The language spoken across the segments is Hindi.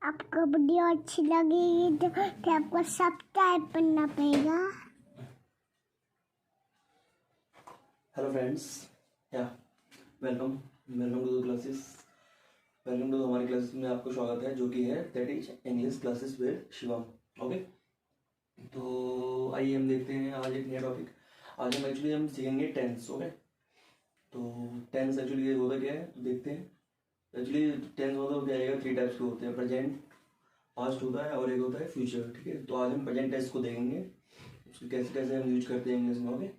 आपको वीडियो अच्छी लगेगी तो आपको सब्सक्राइब करना पड़ेगा। हेलो फ्रेंड्स, या welcome welcome to the classes. Welcome to हमारी क्लासेस में आपको स्वागत है, जो कि है that is English classes with Shivam. Okay, तो आइए हम देखते हैं आज एक नया टॉपिक। आज हम सीखेंगे टेंस। ओके, तो टेंस एक्चुअली ये होता क्या है तो देखते हैं। एक्चुअली टेंस मतलब क्या आएगा, 3 टाइप्स के होते हैं, प्रेजेंट, पास्ट होता है और एक होता है फ्यूचर। ठीक है, तो आज हम प्रेजेंट टेंस को देखेंगे, उसको कैसे कैसे हम यूज करते हैं इंग्लिश में। ओके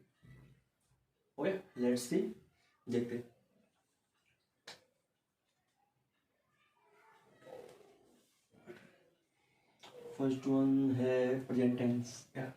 ओके, लेट्स सी, देखते हैं। फर्स्ट वन है प्रेजेंट टेंस। क्या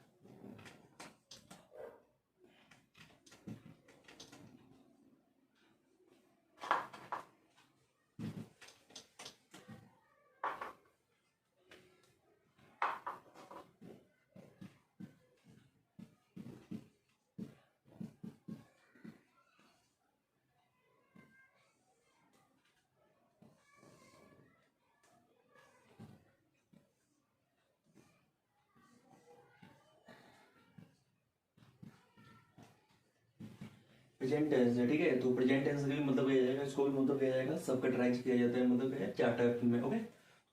प्रेजेंट टेंस है, ठीक है। तो प्रेजेंट टेंस का भी मतलब किया जाएगा, इसको भी मतलब किया जाएगा, सबका ट्राइज किया जाता है, मतलब क्या है, 4 टाइप में। ओके,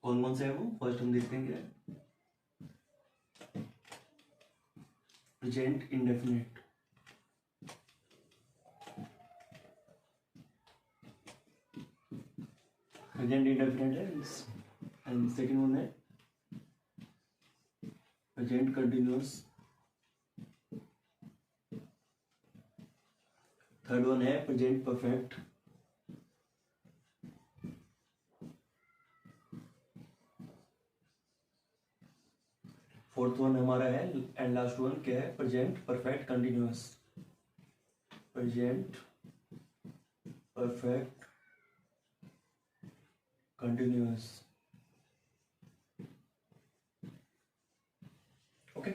कौन कौन से है वो फर्स्ट हम देखते हैं। क्या है प्रेजेंट इंडेफिनिट, प्रेजेंट इंडेफिनिट है। एंड सेकंड वन है प्रेजेंट कंटिन्यूअस, थर्ड वन है प्रेजेंट परफेक्ट, फोर्थ वन हमारा है एंड लास्ट वन क्या है, present perfect continuous. Present perfect continuous. Okay,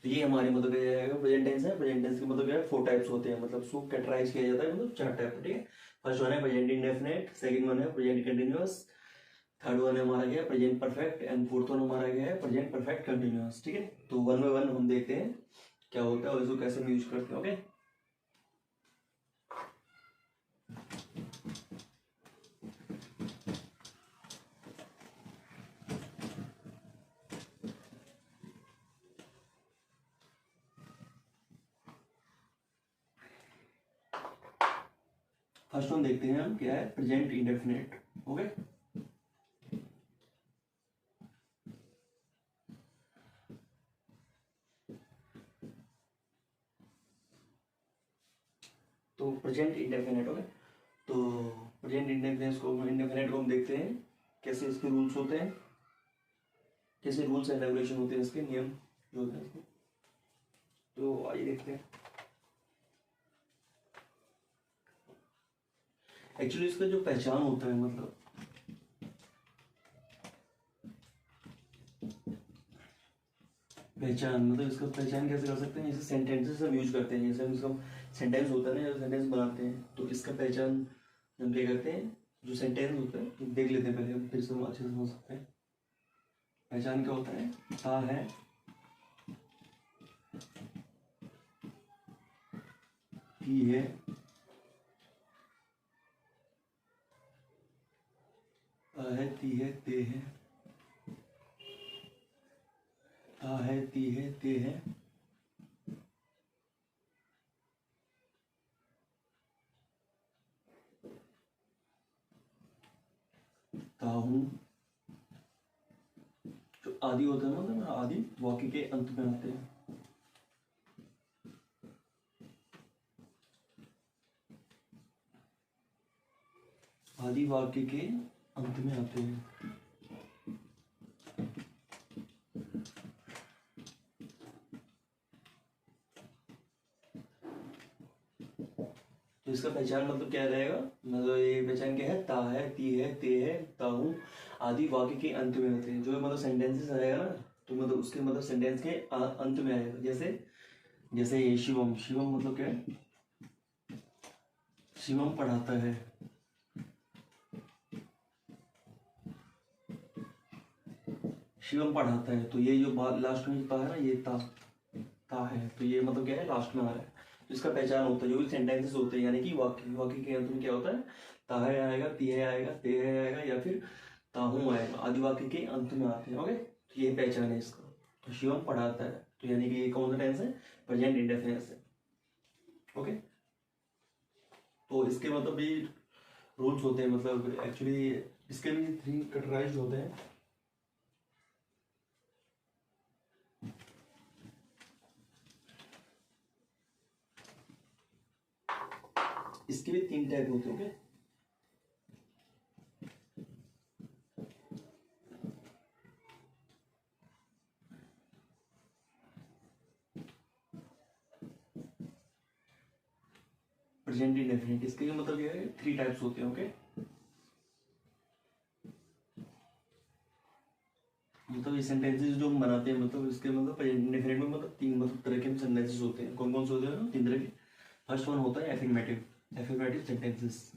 तो ये हमारे मतलब प्रेजेंट टेंस है। प्रेजेंट टेंस के मतलब क्या है, 4 टाइप्स होते हैं, मतलब उसको कैटेगराइज किया जाता है, मतलब 4 टाइप। ठीक है, फर्स्ट वन है प्रेजेंट इंडेफिनिट, सेकंड वन है प्रेजेंट कंटिन्यूअस, थर्ड वन हमारा क्या है present perfect, and fourth one हमारा क्या है प्रेजेंट परफेक्ट कंटिन्यूअस। ठीक है, तो वन बाय वन हम देखते हैं क्या होता है और इसको कैसे हम यूज करते हैं। ओके, फर्स्ट वन देखते हैं हम, क्या है प्रेजेंट इंडेफिनिट। ओके, तो प्रेजेंट इंडेफिनिट। ओके, तो प्रेजेंट इंडेफिनिट को हम देखते हैं कैसे इसके रूल्स होते हैं, कैसे रूल्स एंड रेगुलेशन होते हैं, इसके नियम जो होते हैं इसके। तो आइए देखते हैं। एक्चुअली इसका जो पहचान होता है, मतलब पहचान, मतलब इसका पहचान कैसे कर सकते हैं, जैसे सेंटेंसेस हम यूज करते हैं, जैसे हम इसका सेंटेंस होता है ना, जब सेंटेंस बनाते हैं तो इसका पहचान हम क्या करते हैं, जो सेंटेंस होता है तो देख लेते हैं पहले हम, फिर से हम अच्छे से समझ सकते हैं। पहचान क्या होता है, ता है, ती है, है, ती है, ते है, ता है, ती है, ते है, ता हूं। जो आदि होता है, मतलब आदि वाक्य के अंत में आते हैं। आदि वाक्य के अंत में आते हैं। तो इसका पहचान मतलब क्या रहेगा, मतलब ये पहचान क्या है, ता है, ती है, ते है, ता हूं, आदि वाक्य के अंत में होते हैं। जो मतलब सेंटेंसेस आएगा ना, तो मतलब उसके मतलब सेंटेंस के अंत में आएगा। जैसे जैसे ये शिवम, शिवम मतलब क्या है, शिवम पढ़ाता है। शिवम पढ़ाता है, तो ये जो लास्ट में ता है ना, ये ता है, तो ये मतलब क्या है, लास्ट में आ रहा है। तो इसका पहचान होता है जो भी सेंटेंसेस होते हैं, यानी कि वाक्य, वाक्य के अंत में क्या होता है, ताहे आएगा, तिहे आएगा, तेहे आएगा, या फिर ताहू आएगा, आदि वाक्य के अंत में आते हैं। ओके, तो ये पहचान है इसका। तो शिवम पढ़ाता है, तो यानी कि ये कौन सा टेंस है, प्रेजेंट इंडेफिनिट है। ओके, तो इसके मतलब भी रूल्स होते हैं, मतलब एक्चुअली इसके भी 3 कैटेगराइज होते हैं। इसके भी 3 टाइप होते हैं। ओके, प्रेजेंट इंडेफिनिट, इसके भी मतलब ये 3 टाइप्स होते हैं। ओके, मतलब ये सेंटेंसेस जो हम बनाते हैं, मतलब इसके मतलब प्रेजेंट इंडेफिनिट में मतलब 3 मतलब तरह के सेंटेंसेस होते हैं। कौन कौन से होते हैं, 3 तरह के। फर्स्ट वन होता है affirmative, affirmative sentences.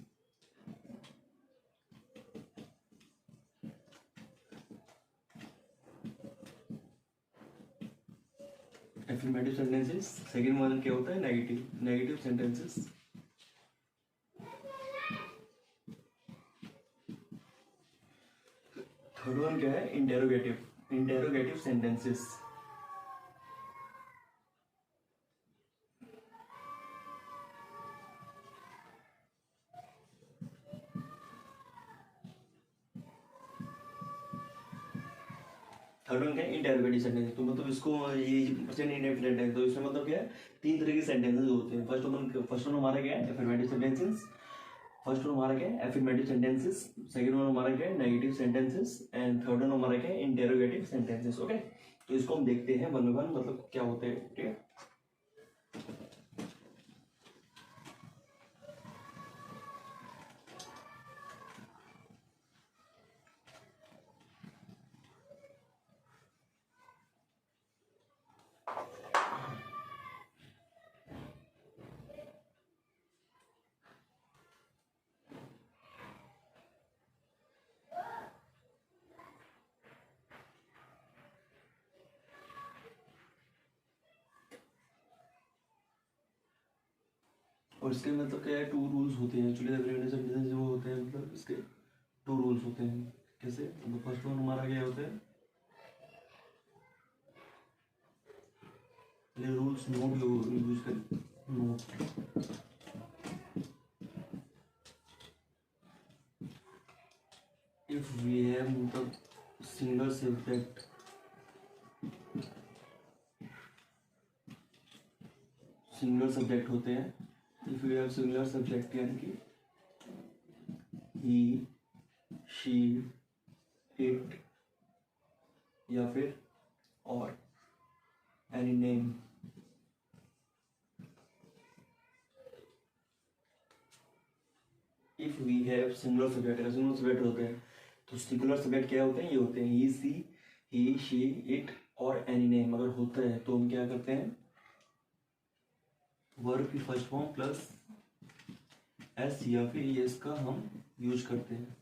Affirmative sentences. Second one क्या होता है, negative, negative sentences. Third one क्या है, interrogative, interrogative sentences. Third one क्या है, इंटेरोगेटिव सेंटेंस। तो मतलब इसको ये प्रेजेंट इंडेफिनिट है, तो इसमें मतलब क्या है, 3 तरह के सेंटेंसेस होते हैं। फर्स्ट वन हमारा क्या है, एफर्मेटिव सेंटेंसेस। फर्स्ट वन हमारा क्या है, एफर्मेटिव सेंटेंसेस। सेकंड वन हमारा क्या है, negative sentences. And third one हमारा क्या है, इंटेरोगेटिव सेंटेंसेस। ओके, तो इसको हम देखते हैं वन बाय वन, मतलब क्या होते हैं। ठीक है, और इसके मतलब क्या है, 2 रूल्स होते हैं एक्चुअली। एफर्मेटिव सेंटेंसेस जो होते हैं, मतलब इसके 2 रूल्स होते हैं। कैसे, तो फर्स्ट वन हमारा क्या होता है, ये रूल्स नोट यूज कर, नोट। इफ वी हैव मतलब सिंगल सब्जेक्ट, सिंगल सब्जेक्ट होते हैं। If we have singular subject, यानी कि ही, शी, इट, या फिर और any name. If we have singular subject, अगर सिंगुलर सब्जेक्ट होते हैं, तो सिंगुलर सब्जेक्ट क्या होते हैं, ये होते हैं ही, सी, ही, शी, इट और एनी नेम। अगर होता है तो हम क्या करते हैं, वर्ब की फर्स्ट फॉर्म प्लस एस या फिर ये इसका हम यूज करते हैं।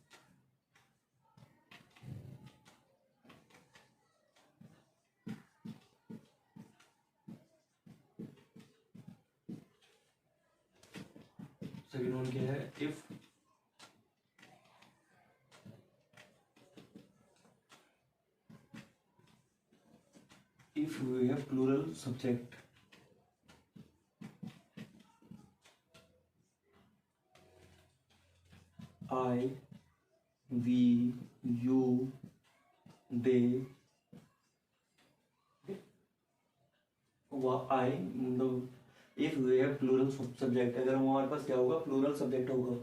सेकेंड वन क्या है, if we have plural subject, I, we, you, they, I मतलब if we have plural subject, अगर हमारे पास क्या होगा, plural subject होगा।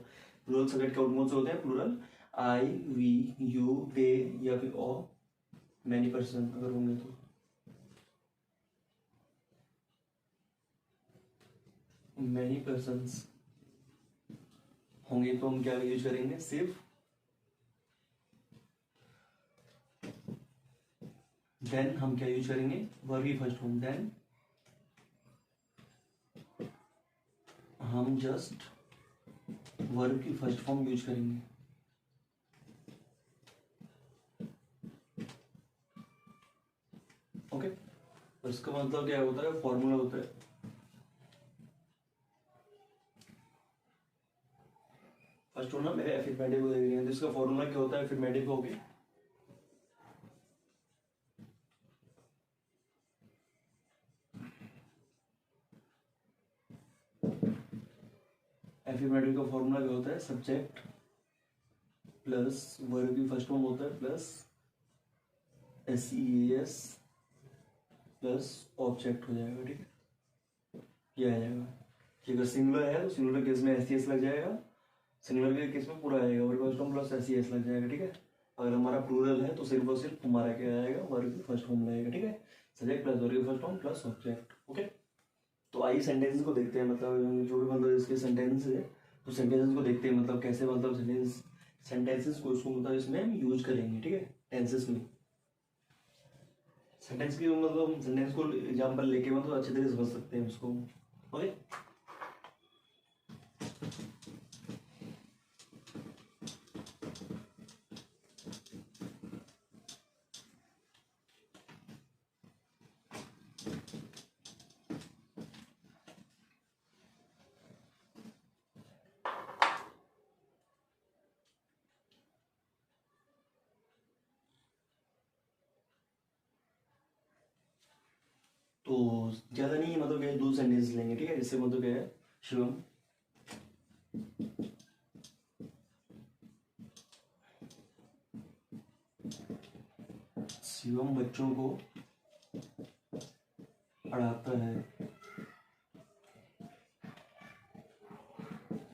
plural subject कौन से होते हैं, plural, I, we, you, they या फिर और many person अगर होंगे तो। many persons होंगे तो हम क्या यूज करेंगे, सिर्फ। देन हम क्या यूज करेंगे, वर्ब की फर्स्ट फॉर्म। देन हम जस्ट वर्ब की फर्स्ट फॉर्म यूज करेंगे। ओके, तो इसका मतलब क्या होता है, फॉर्मूला होता है फर्स्ट होना मेरे एफिर्मेटिव को देख रहे हैं, तो इसका फॉर्मूला क्या होता है एफिर्मेटिव का, ओके। एफिर्मेटिव का फॉर्मूला क्या होता है, सब्जेक्ट प्लस वर्ब की फर्स्ट फॉर्म होता है प्लस SES प्लस ऑब्जेक्ट हो जाएगा, ठीक है, ये आ जाएगा। कि अगर सिंगुलर है तो सिंगुलर केस में SES लग जाएगा, सिंगुलर के केस में पूरा आएगा verb first form plus SES लग जाएगा, ठीक है। अगर हमारा प्लूरल है तो सिर्फ और सिर्फ हमारा क्या आएगा, वर्ब की फर्स्ट फॉर्म लगेगा, ठीक है, सब्जेक्ट प्लस वर्ब की first form plus object, okay. तो आइए सेंटेंस को देखते हैं, मतलब जो भी मतलब इसके सेंटेंस है तो सेंटेंसेस को देखते हैं, मतलब कैसे मतलब सेंटेंसेस को इसको मतलब इसमें हम यूज करेंगे, ठीक है, टेंसेस में। सेंटेंस की मतलब सेंटेंस को एग्जांपल लेके मतलब अच्छे तरीके से समझ सकते हैं उसको, ओके। तो ज्यादा नहीं है, मतलब क्या है, 2 सेंटेंस लेंगे, ठीक है। जैसे मतलब क्या है, शिवम शिवम बच्चों को पढ़ाता है।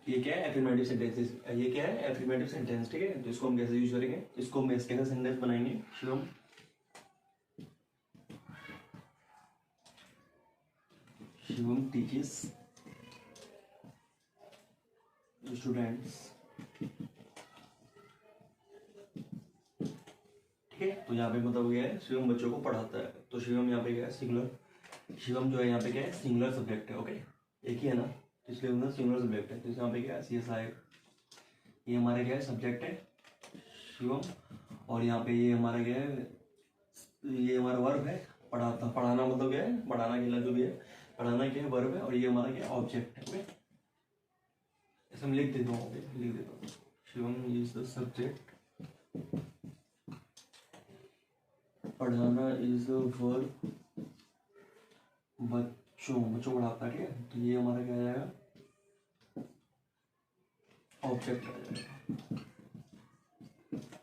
ये क्या है, एफर्मेटिव सेंटेंसेस, ये क्या है, एफर्मेटिव सेंटेंस, ठीक है। तो इसको हम कैसे यूज करेंगे, इसको हम कैसे सेंटेंस बनाएंगे, शिवम शिवम टीचेस स्टूडेंट्स, ठीक है। तो यहाँ पे मतलब क्या है, शिवम बच्चों को पढ़ाता है, तो शिवम यहाँ पे क्या है, सिंगुलर, शिवम जो है यहाँ पे क्या है, सिंगुलर सब्जेक्ट है, ओके, एक ही है ना, तो इसलिए मतलब सिंगुलर सब्जेक्ट है। तो यहाँ पे क्या है, CS आएगा, ये हमारा क्या है, सब्जेक्ट है शिवम, और यहाँ पे ये हमारा क्या है, ये हमारा वर्ब है, पढ़ाता, पढ़ाना मतलब क्या है, पढ़ाना के लिए जो भी है, पढ़ाना क्या है, वर्ब है, और ये हमारा क्या है, ऑब्जेक्ट है, ओके। ऐसे मैं लिख देता हूँ, ओके, लिख देता हूँ, शिवम इज द सब्जेक्ट, पढ़ाना इज द वर्ब, बच्चों बच्चों पढ़ाता है, ठीक है। तो ये हमारा क्या आ जाएगा, ऑब्जेक्ट आ जाएगा,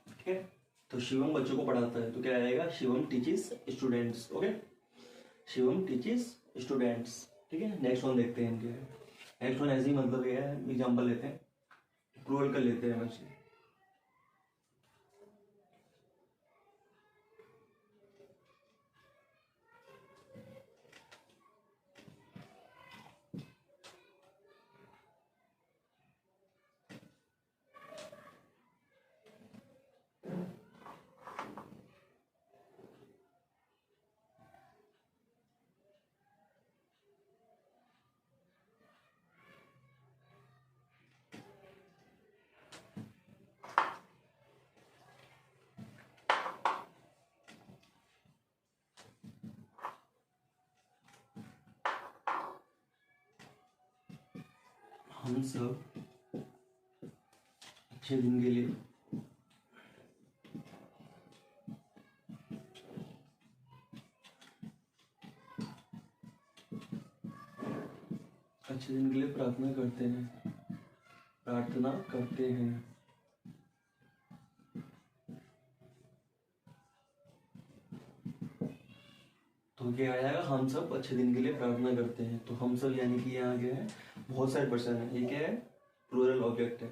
ठीक है। तो शिवम बच्चों को पढ़ाता है, तो क्या आएगा, Shivam teaches students, okay, Shivam teaches students, ठीक है। नेक्स्ट वन देखते हैं क्या है, नेक्स्ट वन ऐसे ही मतलब ये है, एग्जाम्पल लेते हैं, प्रूवल कर लेते हैं वैसे। हम सब अच्छे दिन के लिए अच्छे दिन के लिए प्रार्थना करते हैं, प्रार्थना करते हैं। तो क्या आ जाएगा, हम सब अच्छे दिन के लिए प्रार्थना करते हैं। तो हम सब यानी कि यहाँ क्या है, बहुत सारे पर्सन है, ये क्या है, प्लूरल ऑब्जेक्ट है,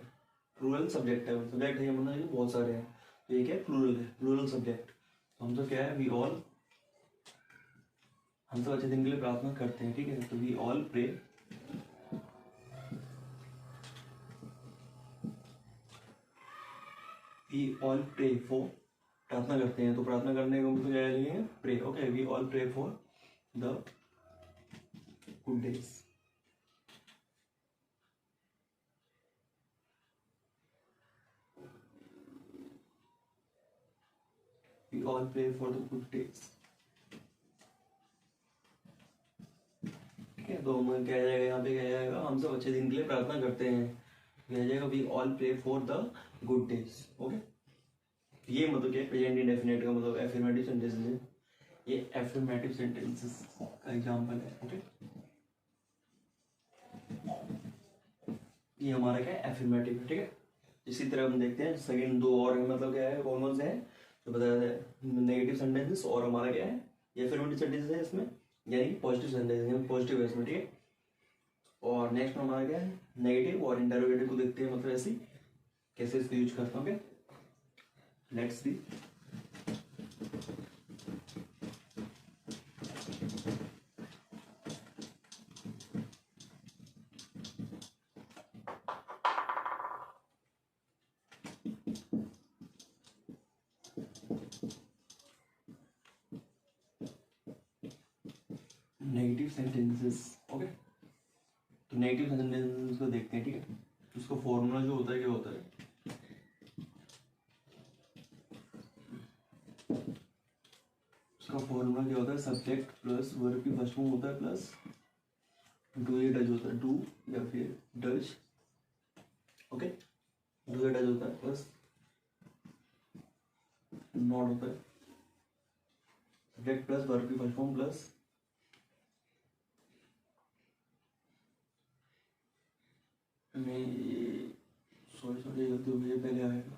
प्लूरल सब्जेक्ट है, सब्जेक्ट है ये मतलब ये बहुत सारे हैं, तो ये क्या है, प्लूरल है, प्लूरल सब्जेक्ट। तो हम सब क्या है, वी ऑल, हम सब अच्छे दिन के लिए प्रार्थना करते हैं, ठीक है। तो we all pray, we all pray for, प्रार्थना करते हैं, तो प्रार्थना करने को मतलब क्या है, pray, okay, we all pray for the good days, we all pray for the good days, है। तो हम क्या जाएगा यहाँ पे, क्या जाएगा, हम सब अच्छे दिन के लिए प्रार्थना करते हैं, क्या जाएगा, we all pray for the good days. Okay, ये मतलब क्या, प्रेजेंट इंडेफिनिट का मतलब एफर्मेटिव सेंटेंसेस है, ये एफर्मेटिव सेंटेंसेस का एग्जांपल है। ओके, ये हमारा क्या है, एफर्मेटिव है। ठीक है, इसी तरह हम देखते हैं सेकंड दो और मतलब क्या है, कौन कौन से हैं जो बताया है, नेगेटिव सेंटेंसेस और हमारा क्या है, ये एफर्मेटिव सेंटेंसेस है इसमें, यानी कि पॉजिटिव सेंटेंसेस है, पॉजिटिव है इसमें। ठीक है, और नेक्स्ट हमारा क्या है, नेगेटिव और इंटरोगेटिव को देखते हैं, मतलब ऐसे कैसे इसको यूज करता हूँ। Okay, let's see. Negative sentences. Okay, तो नेगेटिव सेंटेंसेस को देखते हैं। ठीक है, तो उसका फॉर्मूला जो होता है, क्या होता है, उसका फॉर्मूला क्या होता है, सब्जेक्ट प्लस वर्ब की फर्स्ट फॉर्म होता है प्लस डू या डज होता है, डू या फिर डज। ओके, डू या डज होता है प्लस नॉट होता है, सब्जेक्ट प्लस वर्ब की फर्स्ट फॉर्म प्लस में, सॉरी गलती हो गई, पहले आएगा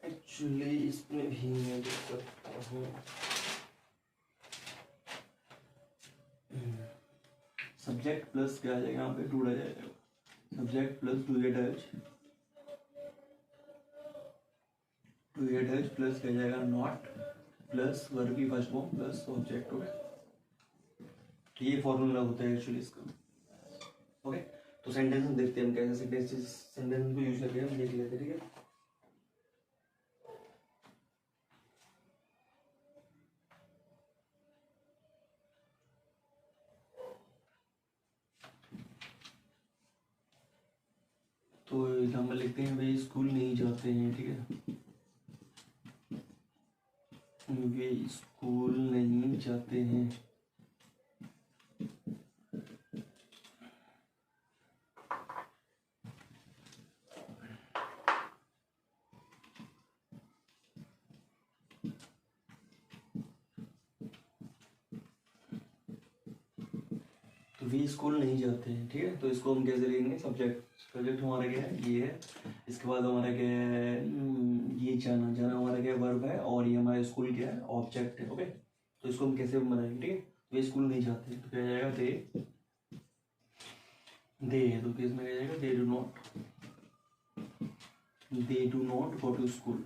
एक्चुअली, इसमें भी मैं देख सकता हूँ, सब्जेक्ट प्लस क्या आ जाएगा यहाँ पे, डू आ जाएगा, सब्जेक्ट प्लस डू या डज, डू या डज प्लस क्या जाएगा, नॉट प्लस वर्ब की first form plus object. Okay, तो ये फॉर्मूला होता है एक्चुअली इसका। ओके, तो सेंटेंस देखते हैं हम कैसे सेंटेंस को यूज करके हम देख लेते हैं। ठीक है, तो एग्जाम्पल लिखते हैं, वे स्कूल नहीं जाते हैं। ठीक है, वे स्कूल नहीं जाते हैं। तो वे स्कूल नहीं जाते हैं। ठीक है, तो इसको हम कैसे लेंगे, सब्जेक्ट, सब्जेक्ट हमारा क्या है, ये है, इसके बाद हमारा क्या है, ये जाना, जाना हमारा क्या है, वर्ब है, और ये हमारा स्कूल क्या है, ऑब्जेक्ट है। ओके, तो इसको हम कैसे बनाएंगे, ठीक है, वे स्कूल नहीं जाते, तो क्या जाएगा, दे, तो केस में क्या जाएगा, they do not go to school.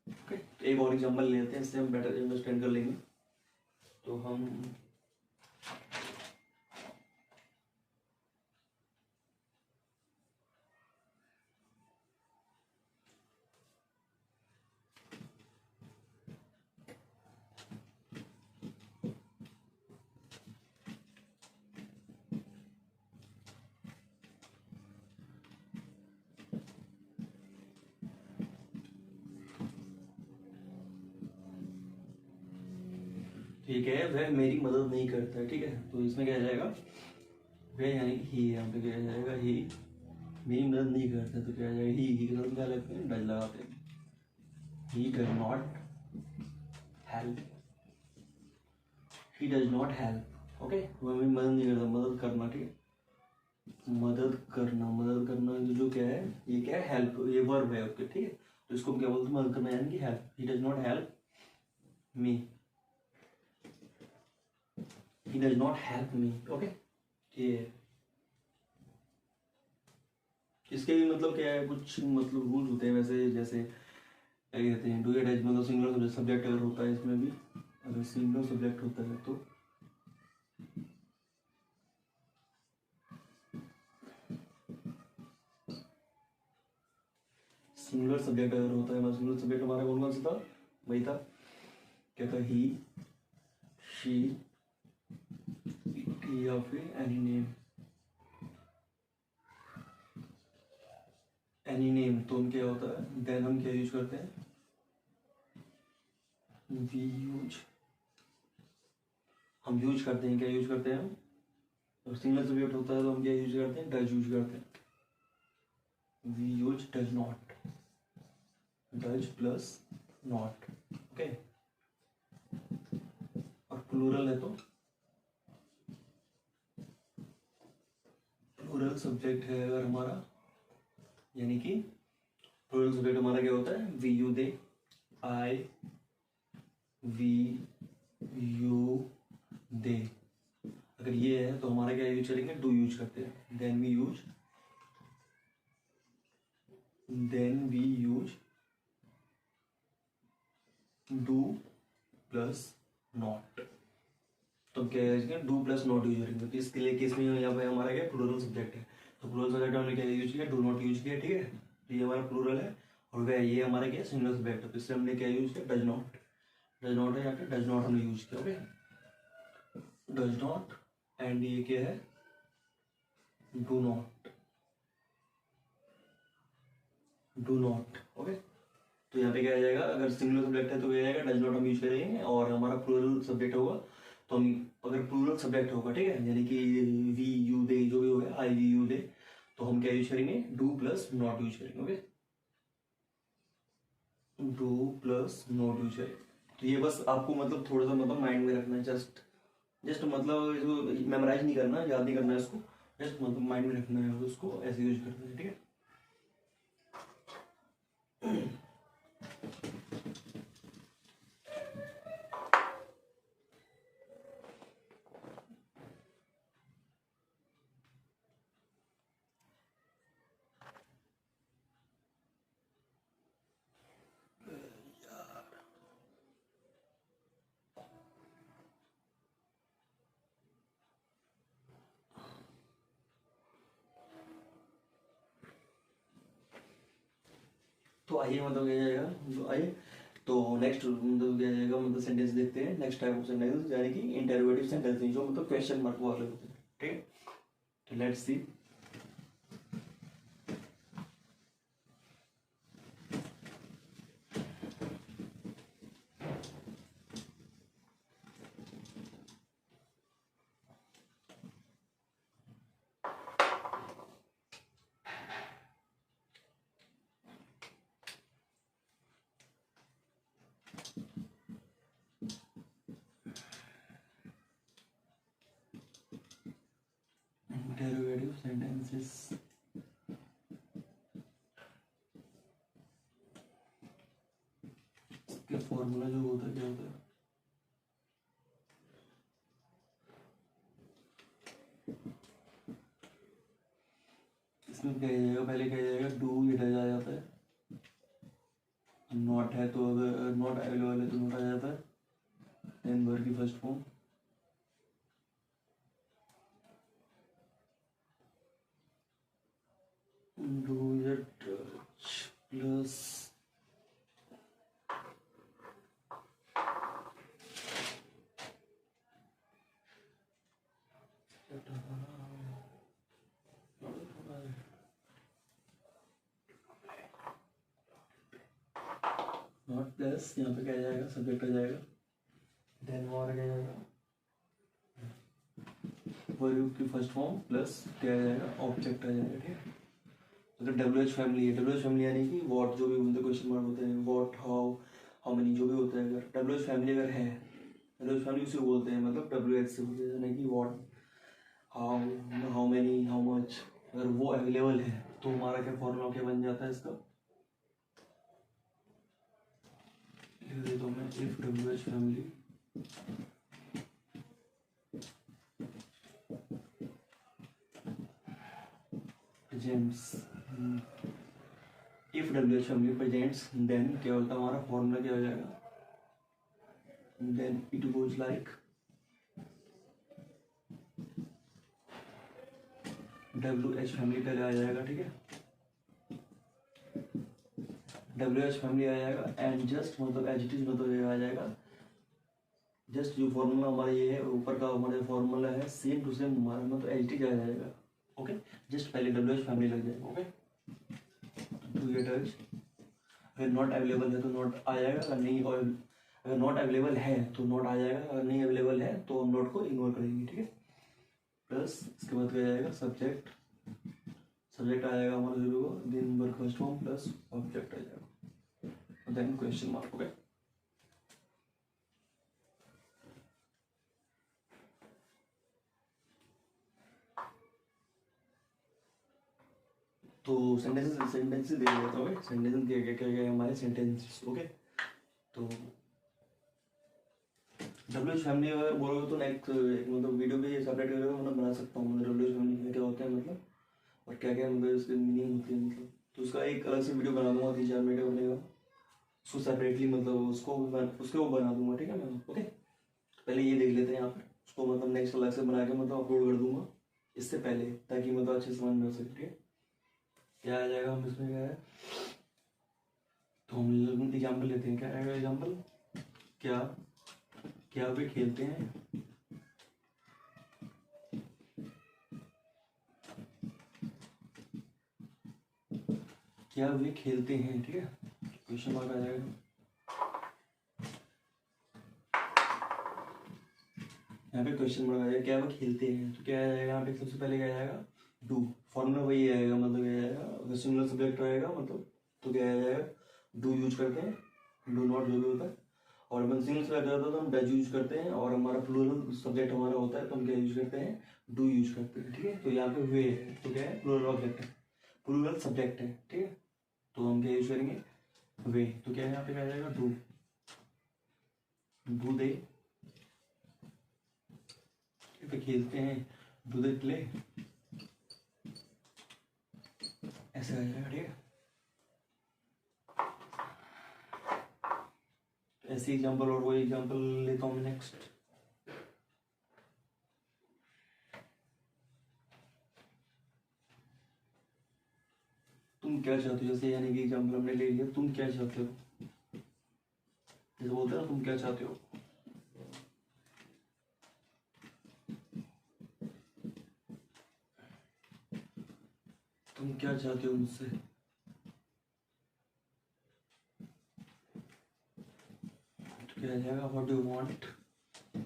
Okay, तो एक और एग्जांपल लेते हैं, इससे हम बेटर अंडरस्टैंड कर लेंगे। तो हम ठीक है, वह मेरी मदद नहीं करता है। ठीक है, तो इसमें क्या जाएगा, वह यानी कि ही, यहाँ पे क्या जाएगा, ही मेरी मदद नहीं करता, तो क्या जाएगा, ही के साथ क्या लगते हैं, डज लगाते हैं, he does not help, he does not help. Okay, वह मेरी मदद नहीं करता, मदद करना। ठीक है, मदद करना, मदद करना जो क्या है, ये क्या है, हेल्प, ये वर्ब है। ओके, ठीक है, तो इसको हम क्या बोलते हैं, मदद करना यानी कि help, he does not help me, he does not help me। Okay, ये इसके भी मतलब क्या है, कुछ मतलब रूल्स होते हैं वैसे, जैसे क्या कहते हैं, डू या डज मतलब सिंगुलर सब्जेक्ट अगर होता है, इसमें भी अगर सिंगुलर सब्जेक्ट होता है तो सिंगुलर सब्जेक्ट अगर होता है, सिंगुलर सब्जेक्ट हमारा कौन कौन सा था, वही था, क्या था, ही, शी, या फिर एनी नेम, एनी नेम। तो हम क्या होता है, देन हम क्या यूज करते हैं, वी यूज, हम यूज करते हैं, क्या यूज करते हैं हम, और सिंगल सब्जेक्ट होता है तो हम क्या यूज करते हैं, डज यूज करते हैं। We use does not, does plus not, okay. और प्लूरल है तो प्लूरल सब्जेक्ट है अगर हमारा, यानी कि प्लूरल सब्जेक्ट हमारा क्या होता है, we you they, I we you they. अगर ये है तो हमारा क्या यूज करेंगे, डू यूज करते हैं। Then we use do plus not. तो क्या है, डू प्लस नॉट यूज करेंगे। तो इसके लिए केस में यहाँ पे हमारा क्या प्लूरल सब्जेक्ट है, तो प्लूरल सब्जेक्ट हमने क्या यूज किया, डू नॉट यूज किया, ठीक है। तो ये हमारा प्लूरल है और वह ये हमारा क्या सिंगल सब्जेक्ट है, तो इसलिए हमने क्या यूज किया, डज नॉट। डज नॉट है यहाँ पे, डज नॉट हमने यूज किया, ओके। डज नॉट एंड ये क्या है, do not, do not, okay. तो यहाँ पे क्या आ जाएगा, अगर सिंगुलर सब्जेक्ट है तो ये आएगा डज नॉट हम यूज करेंगे, और हमारा प्लूरल सब्जेक्ट होगा तो हम, अगर प्लूरल सब्जेक्ट होगा, ठीक है, यानी कि वी यू दे जो भी हो गया, आई वी यू दे, तो हम क्या यूज करेंगे, डू प्लस नॉट यूज करेंगे, okay. Do plus not use करेंगे। तो ये बस आपको मतलब थोड़ा सा मतलब माइंड में रखना है, जस्ट मतलब इसको मेमोराइज नहीं करना, याद नहीं करना है इसको, जस्ट मतलब माइंड में रखना है, उसको ऐसे यूज करना है, ठीक है। तो आइए मतलब क्या जाएगा, तो आइए तो नेक्स्ट मतलब क्या जाएगा, मतलब सेंटेंस देखते हैं, नेक्स्ट टाइप ऑफ सेंटेंस, यानी कि इंटरोगेटिव सेंटेंस जो मतलब क्वेश्चन मार्क वाले होते हैं, ठीक है। तो लेट्स सी। इंटरोगेटिव सेंटेंसेस, इसके फॉर्मूला जो होता है क्या होता है, इसमें क्या जाएगा, पहले क्या जाएगा, डू ये डज आ जाता है, नॉट है तो अगर नॉट अवेलेबल है तो नॉट आ जाता है, देन वर्ब की फर्स्ट फॉर्म, डू या टच प्लस नॉट प्लस, यहाँ पे क्या आ जाएगा, सब्जेक्ट आ जाएगा, देन और क्या जाएगा, वर्ब की फर्स्ट फॉर्म प्लस क्या आ जाएगा, ऑब्जेक्ट आ जाएगा, ठीक है। अगर डब्ल्यू एच फैमिली है, डब्ल्यू एच फैमिली यानी कि वॉट जो भी उनके क्वेश्चन मार्क होते हैं, वॉट हाउ मेनी जो भी होता है, अगर डब्ल्यू एच फैमिली अगर है, डब्ल्यू एच फैमिली उसे बोलते हैं, मतलब डब्ल्यू एच से बोलते हैं, यानी कि what how many how much, अगर वो अवेलेबल है तो हमारा क्या फॉर्मूला क्या बन जाता है इसका, लिख देता हूँ मैं, if W H family presents, if W H family presents, then क्या होता है हमारा फॉर्मूला क्या हो जाएगा, then it goes like W H family पहले आ जाएगा, ठीक है, डब्ल्यू एच फैमिली आ जाएगा, एंड जस्ट मतलब एच टी मतलब ये आ जाएगा, जस्ट जो फॉर्मूला हमारा ये है ऊपर का हमारा फॉर्मूला है, सेम टू सेम हमारा मतलब एच टी आ जाएगा, ओके। जस्ट पहले डब्ल्यू एच फैमिली लग जाएगा, ओके। टू ये टच, अगर नॉट अवेलेबल है तो नॉट आ जाएगा, अगर नहीं अगर नॉट अवेलेबल है तो नॉट आ जाएगा, अगर नहीं अवेलेबल है तो हम नॉट को इग्नोर करेंगे, ठीक है। प्लस इसके बाद क्या जाएगा, सब्जेक्ट, सब्जेक्ट आ जाएगा हमारा 0 को, then verb first form plus object आ जाएगा, देन क्वेश्चन मार्क, ओके। तो सेंटेंसेस दे देता हूँ, सेंटेंस क्या क्या क्या हमारे सेंटेंसेस, ओके। तो डब्ल्यू फैमिली अगर बोलोगे तो नेक्स्ट मतलब वीडियो भी सेपरेट करके मतलब बना सकता हूँ, मतलब डब्ल्यू फैमिली में क्या होता है मतलब, और क्या क्या मतलब उसकी मीनिंग होती है मतलब, तो उसका एक अलग से वीडियो बना दूंगा, 3-4 मिनट का बनेगा, उसको सेपरेटली मतलब उसको बना दूंगा, ठीक है मैम, ओके। पहले ये देख लेते हैं यहाँ पर, उसको मतलब नेक्स्ट अलग से बना के मतलब अपलोड कर दूंगा इससे पहले, ताकि मतलब अच्छे समझ में हो सके, ठीक है। क्या आ जाएगा, हम इसमें क्या है, तो हम एग्जाम्पल लेते हैं, क्या आएगा एग्जाम्पल, क्या क्या वे खेलते हैं, क्या वे खेलते हैं, ठीक है, क्वेश्चन मार्क आ जाएगा। यहाँ पे क्वेश्चन मार्क आ जाएगा, क्या वे खेलते हैं, तो क्या आ जाएगा यहाँ पे, सबसे पहले क्या आएगा, डू, फॉर्मूला वही आएगा, मतलब क्या आएगा, अगर सिंगुलर सब्जेक्ट रहेगा मतलब तो क्या आ जाएगा, डू यूज करते हैं, डू नॉट जो भी होता है, और अपन सिंगल सब्जेक्ट रहता है तो हम डज यूज करते हैं, और हमारा प्लूरल सब्जेक्ट हमारा होता है तो हम क्या यूज करते हैं, डू यूज करते हैं, ठीक है। तो यहाँ पे वे है तो क्या है, प्लूरल ऑब्जेक्ट है, प्लूरल सब्जेक्ट है, ठीक है, तो हम क्या यूज करेंगे, वे, तो क्या है यहाँ पे क्या जाएगा, डू, डू दे पे खेलते हैं, डू दे प्ले, ऐसे आ जाएगा, ठीक है। ऐसे एग्जाम्पल और वही एग्जाम्पल लेता हूँ नेक्स्ट, तुम क्या चाहते हो, जैसे यानी कि एग्जाम्पल हमने ले लिया, तुम क्या चाहते हो, जैसे बोलते हैं ना, तुम क्या चाहते हो, तुम क्या चाहते हो मुझसे, तो क्या आ जाएगा, व्हाट डू यू वांट,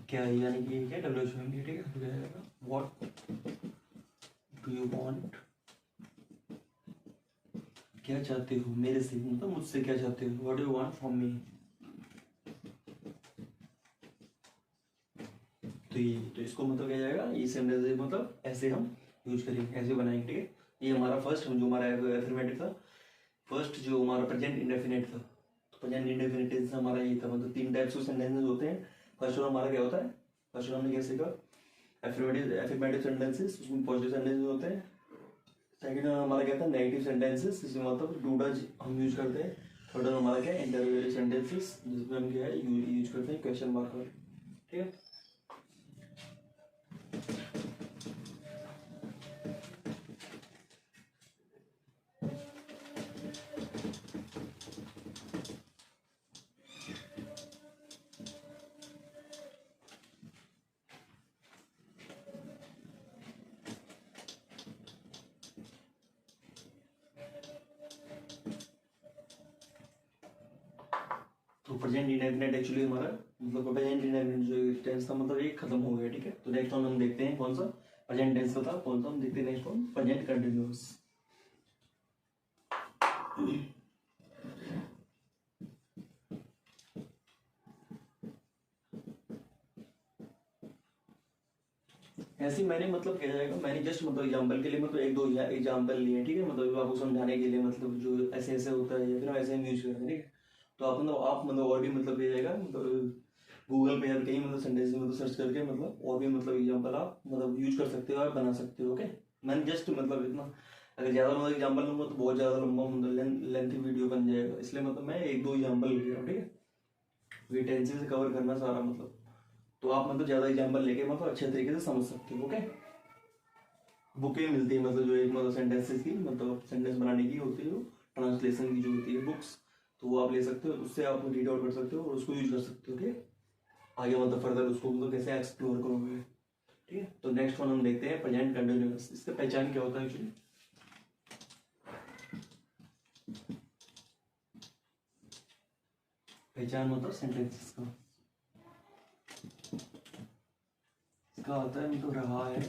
क्या यानी कि क्या डब्ल्यू एच में, ठीक है, तो क्या आ जाएगा, व्हाट डू यू वांट, क्या चाहते हो मेरे से, मतलब मुझसे क्या चाहते हो, what do you want from me, तो ये, तो इसको मतलब क्या जाएगा, ये सेंटेंस मतलब ऐसे हम यूज करेंगे, ऐसे बनाएंगे, ठीक है। ये हमारा फर्स्ट जो हमारा एफर्मेटिव था, फर्स्ट जो हमारा प्रेजेंट इंडेफिनिट था, तो प्रेजेंट इंडेफिनिट टेंस हमारा ये था, मतलब 3 टाइप्स के सेंटेंसेस होते हैं। फर्स्ट वन हमारा क्या होता है, फर्स्ट वन हमने क्या सीखा, एफर्मेटिव सेंटेंसेस, उसमें पॉजिटिव सेंटेंसेस होते हैं। सेकंड हमारा क्या था, नेगेटिव सेंटेंसेस, जिसमें मतलब डू डज हम यूज करते हैं। थर्ड हमारा क्या है, इंटररोगेटिव सेंटेंसेस, जिसमें हम क्या है यूज करते हैं क्वेश्चन मार्क, ठीक है। तो प्रेजेंट इंडेफिनिट एक्चुअली हमारा मतलब प्रेजेंट इंडेफिनिट जो टेंस था मतलब ये खत्म हो गया, ठीक है। तो नेक्स्ट वन हम देखते हैं कौन सा प्रेजेंट टेंस का था, कौन सा हम देखते हैं नेक्स्ट वन, प्रेजेंट कंटिन्यूअस। ऐसे ही मैंने मतलब क्या जाएगा, मैंने जस्ट मतलब एग्जांपल के लिए मतलब 1-2 एग्जांपल लिए, ठीक है, मतलब आपको समझाने के लिए, मतलब जो ऐसे ऐसे होता है या फिर ऐसे हम यूज करते हैं, ठीक है। तो आप मतलब और भी मतलब क्या जाएगा, मतलब गूगल पे या कहीं मतलब सेंटेंस मतलब सर्च करके मतलब और भी मतलब एग्जांपल आप मतलब यूज कर सकते हो और बना सकते हो, ओके। मैंने जस्ट मतलब इतना, अगर ज्यादा मतलब एग्जांपल लूंगा तो बहुत ज्यादा लंबा मतलब लेंथी वीडियो बन जाएगा, इसलिए मतलब मैं 1-2 एग्जांपल ले रहा हूँ, ठीक है। वे टेंसेस से कवर करना सारा मतलब, तो आप मतलब ज्यादा एग्जांपल लेके मतलब अच्छे तरीके से समझ सकते हो, ओके। बुकें मिलती है मतलब जो एक मतलब सेंटेंसेस की मतलब सेंटेंस बनाने की होती है, ट्रांसलेशन की जो होती है बुक्स, तो वो आप ले सकते हो, उससे आप रीड आउट कर सकते हो और उसको यूज कर सकते हो, ठीक है। आगे मतलब फर्दर उसको मतलब कैसे एक्सप्लोर करोगे, ठीक है। तो नेक्स्ट वन हम देखते हैं प्रेजेंट कंटिन्यूअस, इसका पहचान क्या होता है एक्चुअली। पहचान मतलब सेंटेंसेस का, इसका होता है मतलब रहा है,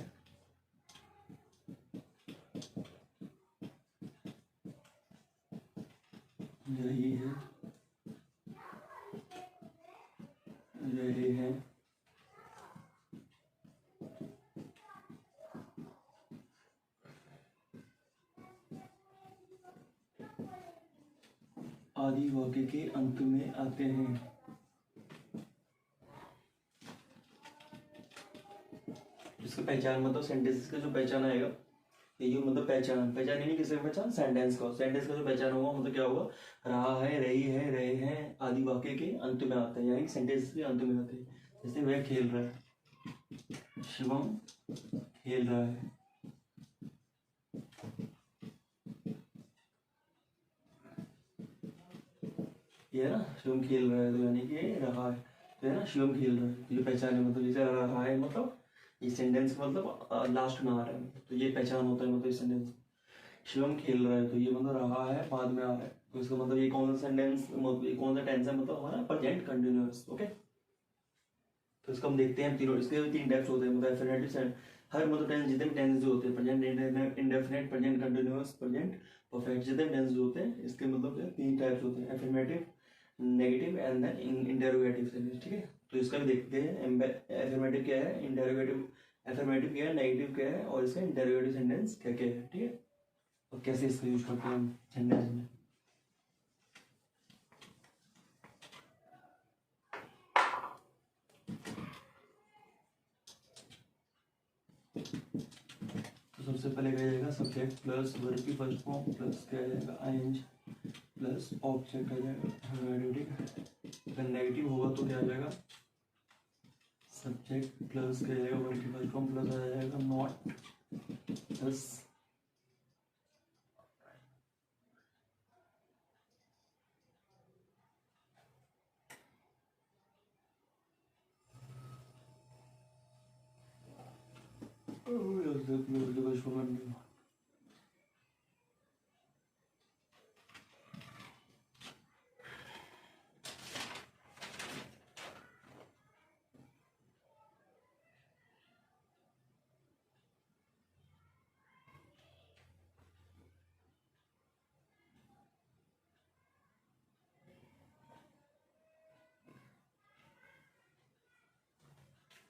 यही है, रहे हैं, आदि वाक्य के अंत में आते हैं। इसका पहचान मतलब सेंटेंसेस का जो पहचान आएगा, ये जो मतलब पहचान, पहचान यानी किसका पहचान, सेंटेंस का, सेंटेंस का जो पहचान होगा मतलब क्या होगा, रहा है, रही है, रहे हैं आदि वाक्य के अंत में आते हैं, यानी सेंटेंस के अंत में आते हैं। जैसे वह खेल रहा है, शिवम खेल रहा है, ये है ना, शिवम खेल रहा है, तो यानी कि रहा है, तो है ना, शिवम खेल रहा है, तो ये पहचान है, मतलब जैसे रहा है मतलब ये सेंटेंस मतलब लास्ट में आ रहा है, तो ये पहचान होता है मतलब इस सेंटेंस। शिवम खेल रहा है, तो ये मतलब रहा है बाद में आ रहा है, तो इसका मतलब ये कौन सा सेंटेंस, ये कौन सा टेंस है, मतलब हमारा प्रेजेंट कंटिन्यूअस। ओके, तो इसको हम देखते हैं तीनों, इसके तीन टाइप्स होते हैं, मतलब एफर्मेटिव सेंस, हर मतलब टेंस जितने भी टेंस जो होते हैं, present indefinite, present continuous, present perfect, जितने टेंस जो होते हैं इसके मतलब तीन टाइप्स होते हैं, affirmative, negative and then interrogative sentence. ठीक है, तो इसका भी देखते हैं, एफर्मेटिव क्या है, इंटेरोगेटिव, एफर्मेटिव क्या है, नेगेटिव क्या है, और इसका इंटेरोगेटिव सेंटेंस क्या क्या है। ठीक है, और कैसे इसका यूज करते हैं हम सेंटेंस में। तो सबसे पहले क्या जाएगा, सब्जेक्ट प्लस वर्ब की फर्स्ट फॉर्म प्लस क्या जाएगा, आईएनजी प्लस ऑब्जेक्ट आ जाएगा। ठीक, अगर नेगेटिव होगा तो क्या आ जाएगा, सब्जेक्ट प्लस क्या जाएगा, वर्ब की फर्स्ट फॉर्म प्लस आ जाएगा नॉट प्लस फर्स्ट फॉर्म।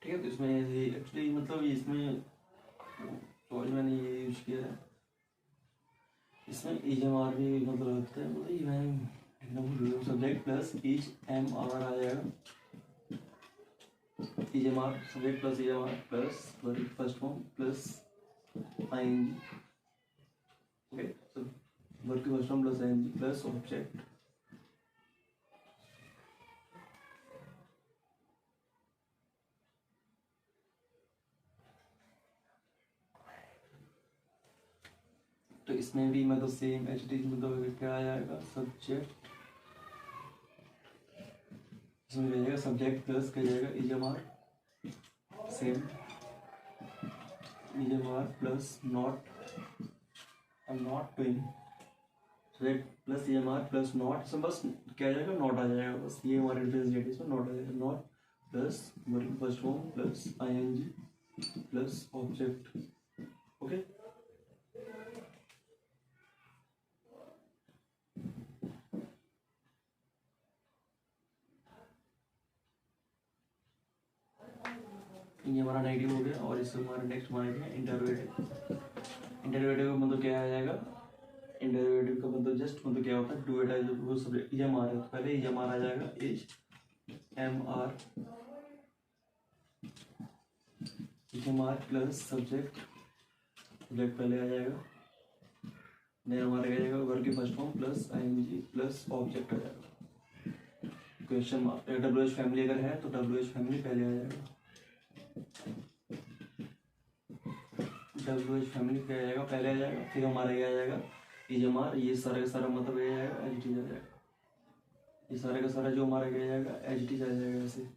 ठीक है, तो इसमें एक्चुअली मतलब इसमें तो मैंने ये यूज किया है, इसमें एच एम आर भी मतलब लगता है, मतलब ये मैंने subject plus H M R आ जाएगा, H M R, subject plus H M R plus verb first form plus I N G. Okay, so verb की first form plus I N G plus object. तो इसमें भी मतलब सेम एच डी मतलब क्या आ जाएगा, सब्जेक्ट, इसमें क्या जाएगा, सब्जेक्ट प्लस क्या जाएगा, H M R, same H M R plus not, I am not doing, subject plus H M R plus not, इसमें बस क्या आ जाएगा, नॉट आ जाएगा, बस ये हमारा डिफरेंस डेट, इसमें नॉट आ जाएगा, not plus verb first form plus I N G plus object. Okay, ये हमारा नेगेटिव हो गया, और इससे हमारा नेक्स्ट हमारा क्या है, इंटरोगेटिव। इंटरोगेटिव का मतलब क्या आ जाएगा, इंटरोगेटिव का मतलब जस्ट मतलब क्या होता है, डू इट, वो सब्जेक्ट एच एम आर है, तो पहले एच एम आर आ जाएगा, H M R, H M R plus subject, subject पहले आ जाएगा, देन हमारा क्या जाएगा, वर्ब की first form plus I N G plus object आ जाएगा, question mark. W H family अगर है तो डब्ल्यू एच फैमिली पहले आ जाएगा, डब्ल्यू एच फैमिली क्या आ जाएगा, पहले आ जाएगा, फिर हमारा ये आ जाएगा एच एम आर, ये सारा का सारा मतलब ये आएगा, एच टी आ जाएगा, ये सारा का सारा जो हमारा क्या जाएगा, एच टी आ जाएगा ऐसे।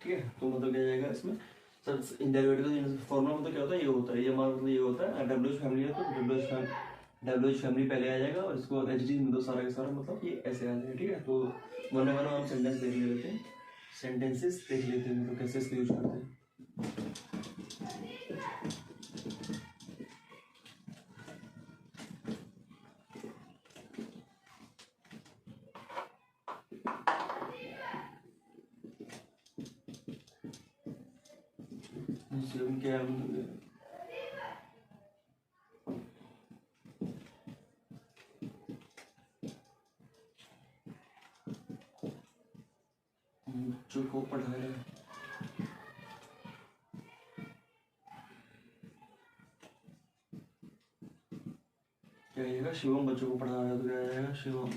ठीक है। तो मतलब क्या जाएगा इसमें सर इंडेरिवेटिव का फॉर्मूला मतलब क्या होता है, ये होता है, ये हमारा मतलब ये होता है डब्ल्यू एच फैमिली है तो डब्ल्यू एच फैमिली पहले आ जाएगा और इसके बाद एच डी मतलब सारा का सारा मतलब ये ऐसे आ जाएगा, ठीक है। तो वन बाय वन हम सेंटेंस देख लेते हैं, सेंटेंसेस देख लेते हैं मतलब कैसे इसको यूज करते हैं। क्या बच्चों को पढ़ाया, क्या आएगा, शिवम बच्चों को पढ़ा रहा है तो क्या आएगा, शिवम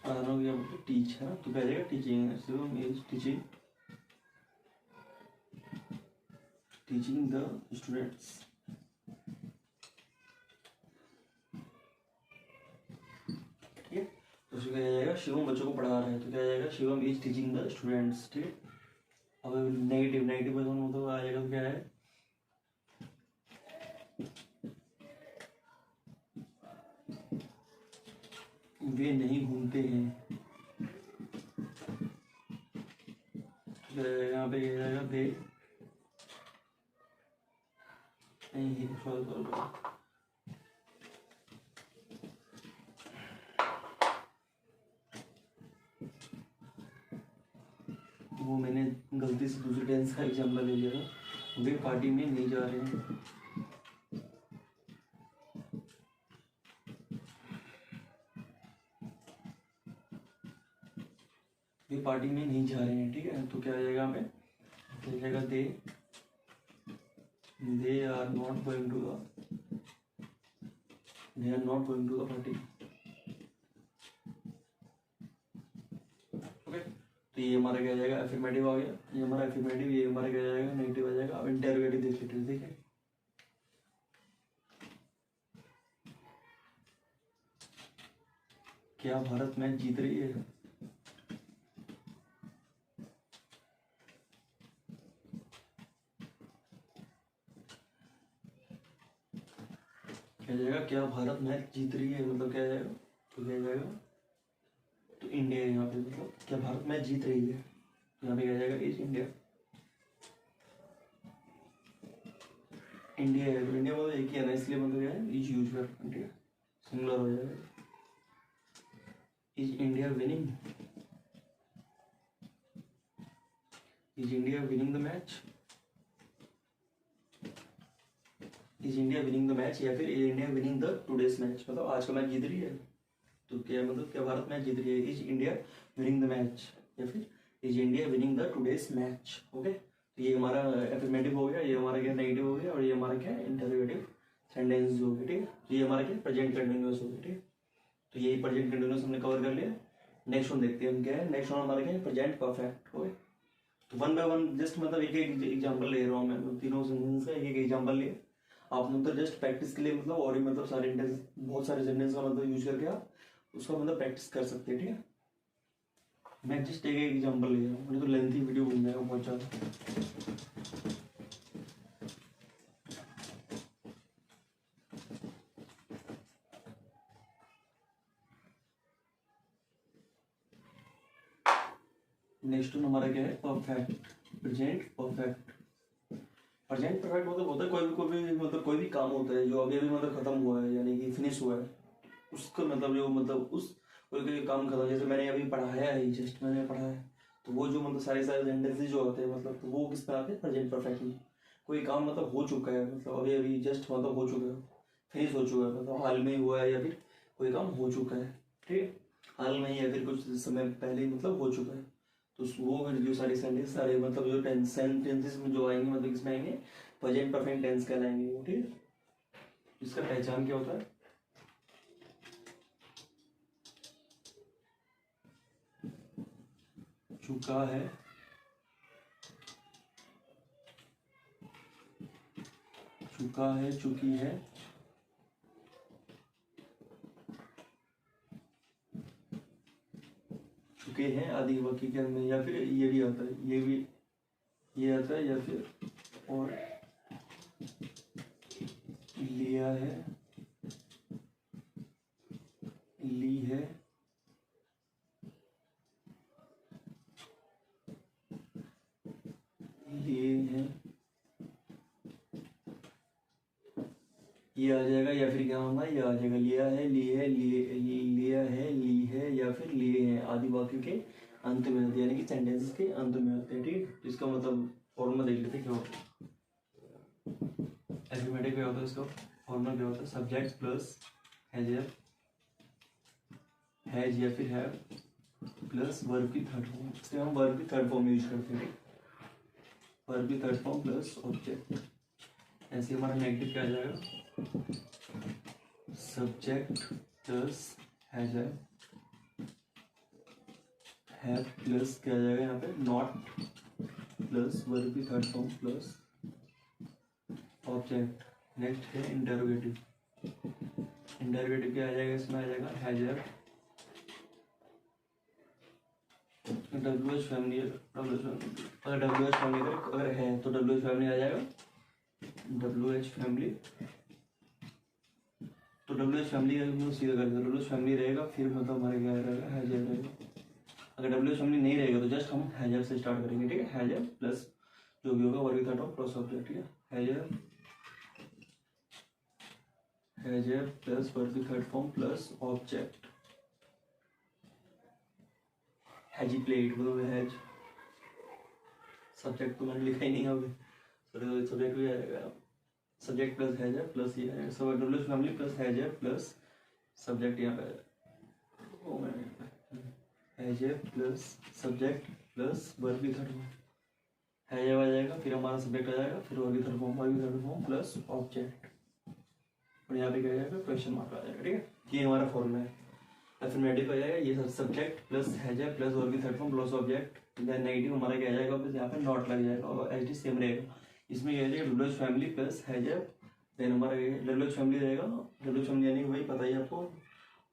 पढ़ाना क्या टीच है ना, तो क्या आएगा teaching, Shivam is teaching the students, ठीक है। तो उसको क्या जाएगा, शिवम बच्चों को पढ़ा रहा है तो क्या जाएगा, Shivam is teaching the students, ठीक है। अब नेगेटिव नेगेटिव मतलब आ जाएगा तो क्या है, वे नहीं घूमते हैं, यहाँ पे क्या जाएगा, वे नहीं, वो मैंने गलती से दूसरे टेंस का एग्जाम्पल ले लिया था, वे पार्टी में नहीं जा रहे हैं, वे पार्टी में नहीं जा रहे हैं, ठीक है। तो क्या आ जाएगा हमें, क्या जाएगा, they are not going to the party, okay. तो ये हमारा क्या जाएगा, एफर्मेटिव आ गया, ये हमारा एफर्मेटिव, ये हमारा क्या जाएगा, नेगेटिव आ जाएगा। अब इंटरोगेटिव देख लेते हैं, ठीक है। क्या भारत मैच जीत रही है, क्या जाएगा, क्या भारत मैच जीत रही है, मतलब क्या जाएगा, तो क्या जाएगा, तो इंडिया है यहाँ पे, मतलब क्या भारत मैच जीत रही है, यहाँ पे क्या जाएगा, इज इंडिया, इंडिया है तो इंडिया मतलब एक ही है ना, इसलिए मतलब क्या है, इज यूज कर इंडिया, सिंगुलर हो जाएगा, is India winning, is India winning the match, is India winning the match, या फिर is India winning the today's match, मतलब आज का मैच जीत रही है, तो क्या मतलब क्या भारत मैच जीत रही है, is India winning the match, या फिर is India winning the today's match, okay. तो ये हमारा एफर्मेटिव हो गया, ये हमारा क्या नेगेटिव हो गया, और ये हमारा क्या इंटरोगेटिव सेंटेंस हो गया, ठीक है। तो ये हमारा क्या प्रेजेंट कंटिन्यूअस हो गया, ठीक है। तो ये प्रेजेंट कंटिन्यूअस हमने कवर कर लिया। नेक्स्ट वन देखते हैं हम, क्या है नेक्स्ट वन हमारा, क्या है प्रेजेंट परफेक्ट, हो गया। तो वन बाय वन जस्ट मतलब एक एक एग्जाम्पल ले रहा हूँ मैं, तीनों सेंटेंस का एक एक एग्जाम्पल लिया, आप मतलब जस्ट प्रैक्टिस के लिए मतलब, और भी मतलब सारे बहुत सारे सेंटेंस का मतलब यूज करके आप उसका मतलब प्रैक्टिस कर सकते हैं, ठीक है। मैं जस्ट एक एग्जांपल ले रहा हूँ, मुझे तो लेंथी वीडियो बन जाएगा बहुत ज़्यादा। नेक्स्ट वन हमारा क्या है, perfect, present perfect. Present perfect मतलब होता है कोई भी काम होता है जो अभी अभी मतलब खत्म हुआ है, यानी कि फिनिश हुआ है, उसका मतलब जो मतलब उस कोई काम खत्म, जैसे मैंने अभी पढ़ाया है, जस्ट मैंने पढ़ा है, तो वो जो मतलब सारे सारे सेंटेंसेस जो होते हैं मतलब, तो वो किस में आते हैं, प्रेजेंट परफेक्ट में। कोई काम मतलब हो चुका है, मतलब अभी अभी जस्ट मतलब हो चुका है, फिनिश हो चुका है, मतलब हाल में ही हुआ है, या फिर कोई काम हो चुका है, ठीक है, हाल में ही या फिर कुछ समय पहले ही मतलब हो चुका है। तो वो जो सारे सेंटेंस सारे मतलब जो सेंटेंसेस में जो आएंगे मतलब किसमें आएंगे, प्रेजेंट परफेक्ट टेंस कहलाएंगे वो, ठीक है। इसका पहचान क्या होता है, चुका है, चुका है, चुकी है, चुके हैं आदि वाक्य के अंदर, या फिर ये भी आता है, ये भी ये आता है, या फिर और लिया है, ली है, लिए हैं, ये आ जाएगा, या फिर क्या होगा, ये आ जाएगा, लिया है, लिए है, लिया है, ली है, या फिर लिए हैं आदि वाक्य के अंत में होते हैं, यानी कि सेंटेंसेस के अंत में होते हैं। ठीक, इसका मतलब फॉर्मूला देख लेते हैं क्या होता है। एरिथमेटिक क्या होता है, इसका फॉर्मूला क्या होता है, सब्जेक्ट प्लस हैज या फिर हैव प्लस वर्ब की थर्ड फॉर्म, इससे हम वर्ब की थर्ड फॉर्म यूज करते हैं। वर्ब की थर्ड फॉर्म प्लस ऑब्जेक्ट, ऐसे हमारा नेगेटिव क्या आ जाएगा, subject plus has have plus क्या आ जाएगा यहाँ पे, नॉट प्लस वर्ब की third form plus object. Next है इंटरोगेटिव, इंटरोगेटिव क्या आ जाएगा, इसमें आ जाएगा has have, W H family, अगर डब्ल्यू एच फैमिली अगर है तो डब्ल्यू एच फैमिली आ जाएगा, डब्ल्यू एच फैमिली, तो डब्ल्यू एच फैमिली का सीधा कर देते, डब्ल्यू एच फैमिली रहेगा, फिर मतलब हमारे क्या रहेगा, हैजर रहेगा। अगर डब्ल्यू एच फैमिली नहीं रहेगा तो जस्ट हम हैजर से स्टार्ट करेंगे। ठीक है, हैजर प्लस जो भी होगा वर्ग थर्ड ऑफ प्लस ऑब्जेक्ट। ठीक है, हैजर plus verb third form plus object. हैजी प्लेट मतलब हैज, सब्जेक्ट तो मैंने लिखा ही नहीं अभी, सब्जेक्ट भी आएगा, सब्जेक्ट प्लस हैजर प्लस ये है, सब W H family plus हैजर plus subject, यहाँ पे हैजर प्लस सब्जेक्ट प्लस वर्ब की थर्ड फॉर्म, हैजर आ जाएगा, फिर हमारा सब्जेक्ट आ जाएगा, फिर वर्ब की थर्ड फॉर्म प्लस ऑब्जेक्ट, और यहाँ पे क्या जाएगा, क्वेश्चन मार्क आ जाएगा। ठीक है, ये हमारा फॉर्मूला है। अफर्मेटिव आ जाएगा, ये सब्जेक्ट प्लस हैजर प्लस वर्ब की third form plus object, then negative हमारा क्या आ जाएगा, बस यहाँ पे नॉट लग जाएगा और एच डी सेम रहेगा। इसमें क्या जाएगा, डब्ल्यू एच फैमिली प्लस हैजर, देन हमारा डब्ल्यू एच फैमिली रहेगा, डब्ल्यू एच फैमिली यानी कि वही पता ही आपको,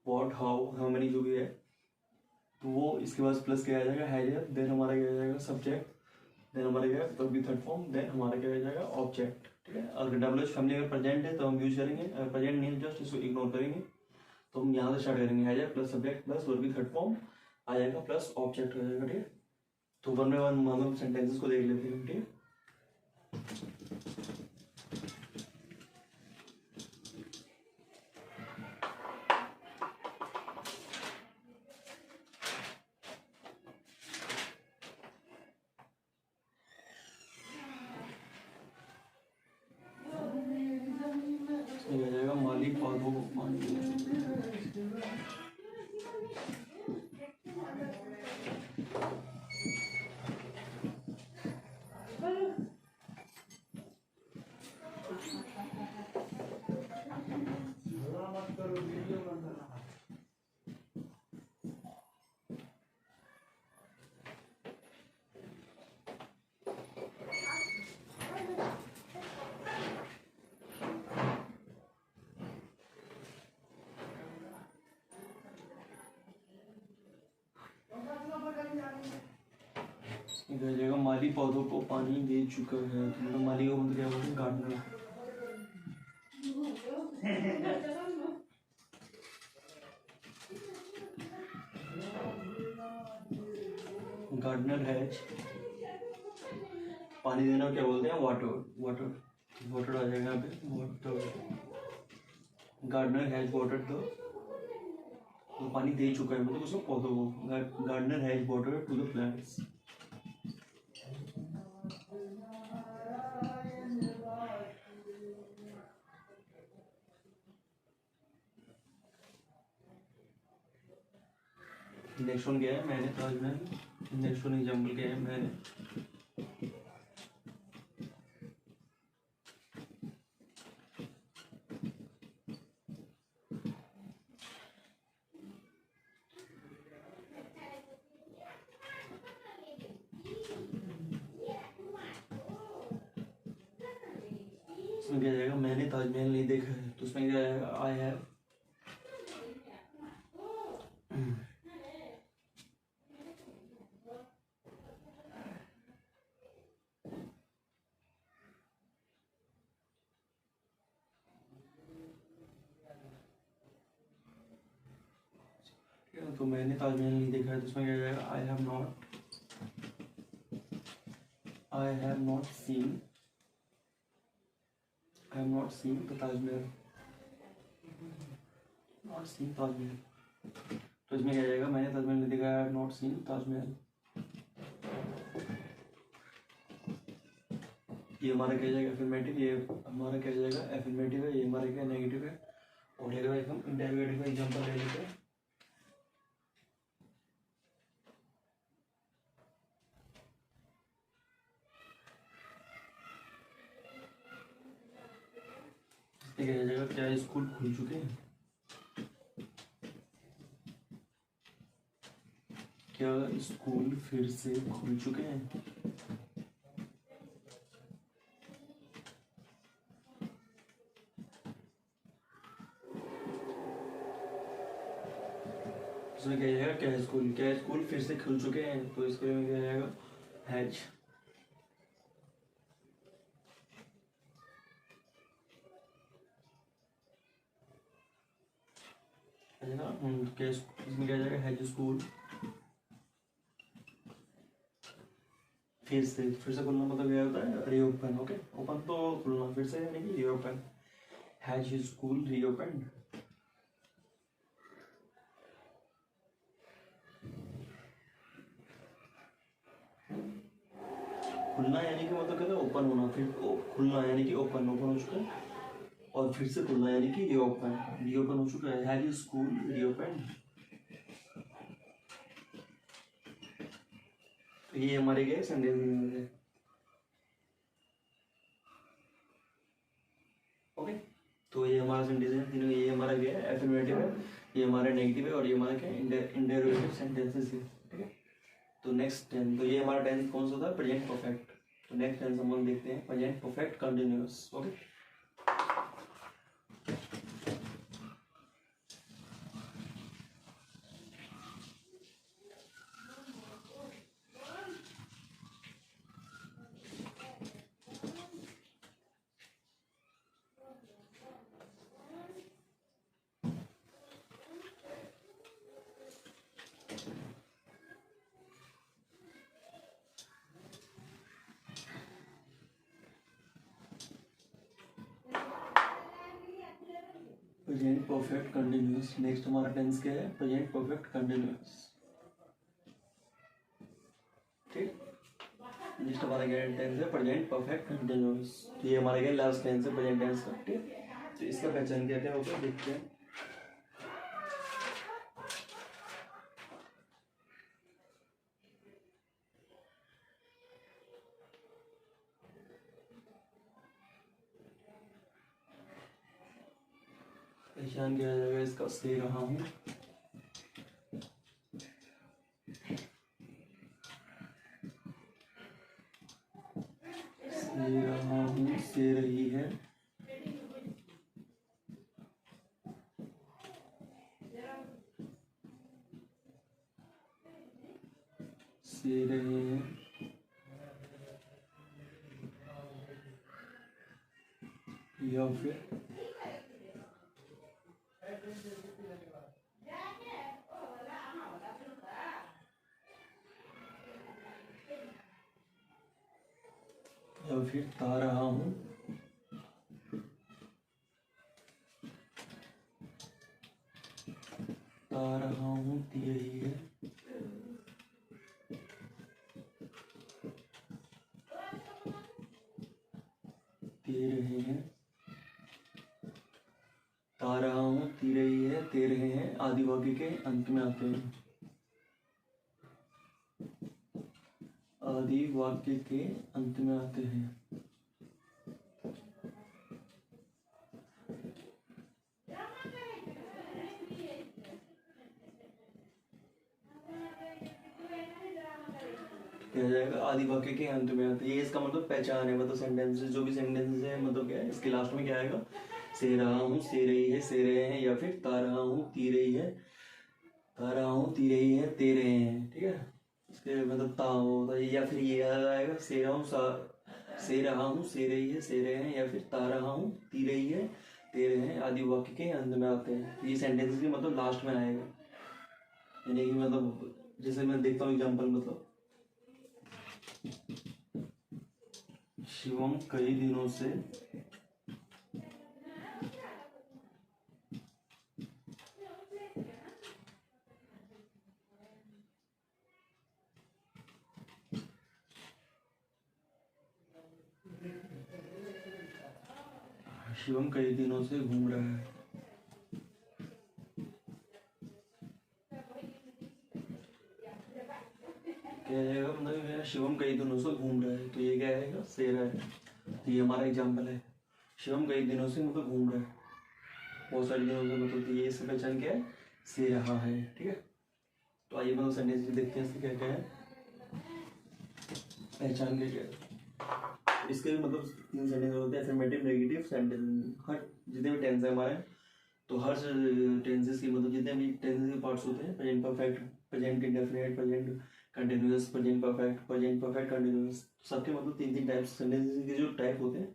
व्हाट हाउ हाउ मेनी जो भी है, तो वो इसके बाद प्लस क्या आ जाएगा, हैजर, देन हमारा क्या आ जाएगा, सब्जेक्ट, देन हमारा क्या वर्ब की थर्ड फॉर्म, देन हमारा क्या आ जाएगा, ऑब्जेक्ट। ठीक है, अगर डब्ल्यू एच फैमिली अगर प्रेजेंट है तो हम यूज करेंगे, अगर प्रेजेंट नहीं है जस्ट इसको इग्नोर करेंगे। तो हम यहाँ से स्टार्ट करेंगे, हैजर प्लस सब्जेक्ट प्लस वर्ब की थर्ड फॉर्म आ जाएगा प्लस ऑब्जेक्ट हो जाएगा। ठीक है, तो वन बाय वन हम सेंटेंसेस को देख लेते हैं। ठीक है, आ जाएगा, माली पौधों को पानी हो जाएगा, माली पौधों को पानी दे चुका है, तो मतलब माली को मतलब क्या बोलते हैं, गार्डनर। गार्डनर हैज, पानी देना क्या बोलते हैं, वाटर, वाटर, वाटर आ जाएगा यहाँ पे, वाटर। गार्डनर हैज वाटर, तो पानी दे चुका है मतलब उसको पौधों को, gardener has water to the plants. Next one क्या है, मैंने ताजमहल, नेक्स्ट वन एग्जाम्पल क्या है, मैंने इसमें क्या जाएगा, मैंने ताजमहल नहीं देखा है, तो उसमें क्या जाएगा, आई हैव, ठीक है, तो मैंने ताजमहल नहीं देखा है, तो उसमें क्या जाएगा, I have not seen the Taj Mahal, not seen Taj Mahal. तो इसमें क्या जाएगा, मैंने ताजमहल नहीं देखा, I have not seen Taj Mahal. ये हमारा क्या जाएगा, एफर्मेटिव, ये हमारा क्या जाएगा, एफर्मेटिव है, ये हमारा क्या नेगेटिव है। और एक बार हम इंटरोगेटिव का एग्जांपल ले लेते हैं। इसमें क्या जाएगा, क्या स्कूल खुल चुके हैं, क्या स्कूल फिर से खुल चुके हैं। इसमें क्या जाएगा, क्या स्कूल फिर से खुल चुके हैं, तो इसके लिए क्या जाएगा, हैज। है ना, क्या इसमें क्या जाएगा, हैज स्कूल फिर से खुलना, मतलब क्या होता है, रीओपन। ओके, ओपन तो खुलना, फिर से यानी कि रीओपन। Has school reopen. खुलना यानी कि मतलब कहते हैं ओपन होना, फिर खुलना यानी कि ओपन हो चुका है, और फिर से खुलना यानी कि रीओपन हो चुका है। Has school reopen. तो ये हमारे गए सेंटेंस में। ओके, तो ये हमारा सेंटेंस है तीनों। ये हमारा गया है एफर्मेटिव है, ये हमारा नेगेटिव है, और ये हमारा क्या है, इंडेरोगेटिव सेंटेंसेस है। ठीक है, तो नेक्स्ट टेंस, तो ये हमारा टेंस कौन सा था, प्रेजेंट परफेक्ट। तो नेक्स्ट टेंस हम लोग देखते हैं, present perfect continuous. Okay, present perfect continuous. Next हमारा टेंस क्या है, प्रेजेंट परफेक्ट कंटिन्यूअस। ठीक, नेक्स्ट हमारा क्या टेंस है, प्रेजेंट परफेक्ट कंटिन्यूअस। तो ये हमारा क्या लास्ट टेंस है प्रेजेंट टेंस का। ठीक, तो इसका पहचान क्या क्या होगा देखते हैं। पहचान किया जाएगा इसका, से रहा हूँ, से रही है, से रहे हैं, या फिर ता रहा हूँ, यही है, दे रहे हैं, ता रहा हूँ, ती रही है, दे रहे हैं आदि वाक्य के अंत में आते हैं। आदि वाक्य के अंत में आते हैं। क्या जाएगा, आदि वाक्य के अंत में आते हैं। ये इसका मतलब पहचान है, मतलब सेंटेंसेस, जो भी सेंटेंसेस है, मतलब क्या है, इसके लास्ट में क्या आएगा, से रहा हूँ, से रही है, से रहे हैं, या फिर ता रहा हूँ, ती रही है, ता रहा हूँ, ती रही है, ते रहे हैं। ठीक है, इसके मतलब ता होता है, या फिर ये आएगा, से रहा हूँ, से रहा हूँ, से रही है, से रहे हैं, या फिर ता रहा हूँ, ती रही है, ते रहे हैं आदि वाक्य के अंत में आते हैं। ये सेंटेंसेस भी मतलब लास्ट में आएगा। यानी कि मतलब जैसे मैं देखता हूँ एग्जाम्पल, मतलब शिवम कई दिनों से घूम रहा है। क्या आएगा, मतलब मेरा शिवम कई दिनों से घूम रहा है, तो ये क्या आएगा, से रहा है। तो ये हमारा एग्जाम्पल है, शिवम कई दिनों से मतलब घूम रहा है, बहुत सारे दिनों से, मतलब तो ये इसका पहचान क्या है, से रहा है। ठीक है, तो आइए मतलब सेंटेंस देखते हैं इससे क्या क्या है, पहचान के क्या है। इसके भी मतलब 3 सेंटेंस होते हैं, अफर्मेटिव, नेगेटिव, सेंटेंस। हर जितने भी टेंस है हमारे, तो हर टेंसेस की मतलब जितने भी टेंसेस के पार्ट्स होते हैं, present perfect, present indefinite, present continuous, present perfect continuous, सबके मतलब 3 टाइप्स सेंटेंसेस के जो टाइप होते हैं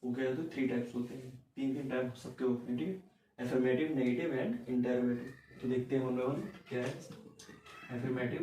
वो क्या होते हैं, 3 टाइप्स होते हैं, 3 टाइप सबके होते हैं। ठीक है, एफर्मेटिव, नेगेटिव एंड इंटरोगेटिव। तो देखते हैं हम लोग क्या है affirmative.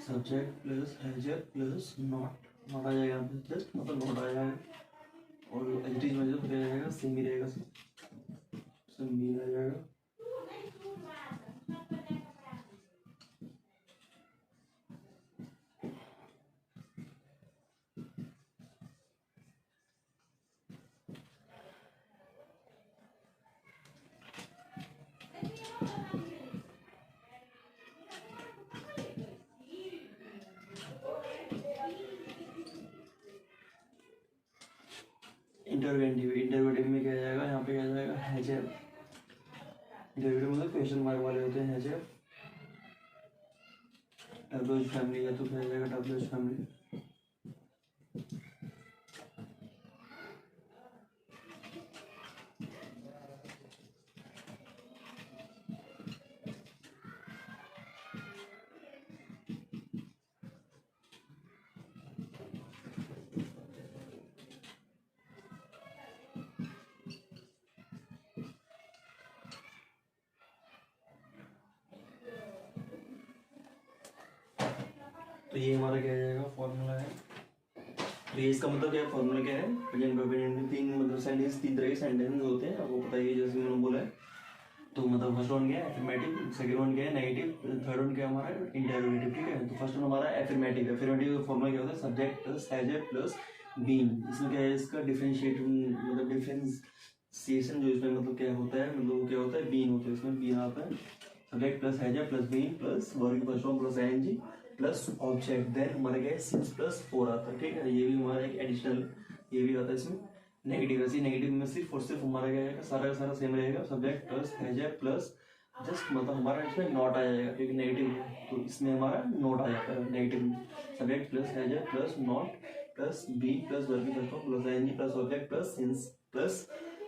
Subject plus हैजर plus not आ जाएगा यहाँ पे, जस्ट मतलब नॉट आ जाएगा, और एडजेक्टिव में जो क्या जाएगा, सेम ही रहेगा, सेम ही आ जाएगा। इंटरवेटिव में क्या जाएगा, यहाँ पे क्या जाएगा, हैजर। इंटरवेटिव मतलब क्वेश्चन मार्क वाले होते हैं, हैजर। डब्ल्यूएच फैमिली है तो क्या जाएगा, डब्ल्यूएच फैमिली। तो ये हमारा क्या जाएगा, फॉर्मूला है। तो ये इसका मतलब क्या है, फॉर्मूला क्या है, प्रेजेंट परफेक्ट, 3 मतलब सेंटेंस, 3 तरह के सेंटेंस होते हैं, आपको पता ही है, जैसे मैंने बोला है। तो मतलब फर्स्ट वन क्या है, एफर्मेटिव, सेकंड वन क्या है, नेगेटिव, थर्ड वन क्या है हमारा, इंटरोगेटिव। ठीक है, तो फर्स्ट वन हमारा एफर्मेटिव। एफर्मेटिव का फॉर्मूला क्या होता है, सब्जेक्ट प्लस हैजर प्लस बीन। इसमें क्या है, इसका डिफरेंशिएट मतलब डिफरेंशिएशन जो इसमें मतलब क्या होता है, मतलब वो क्या होता है, बीन होता है, इसमें बीन आता है। Subject plus हैजर plus been plus verb first form plus ING plus object, then हमारा क्या है, सिंस प्लस 4 आता है। ठीक है, ये भी हमारा एक एडिशनल ये भी आता है इसमें। नेगेटिव, ऐसी नेगेटिव में सिर्फ और सिर्फ हमारा क्या रहेगा, सारा का सारा सेम रहेगा, सब्जेक्ट प्लस हैजर प्लस जस्ट मतलब हमारा इसमें नॉट आ जाएगा, क्योंकि नेगेटिव है तो इसमें हमारा नॉट आ जाता है नेगेटिव में। Subject plus हैजर plus not plus be plus verb first form plus ING plus object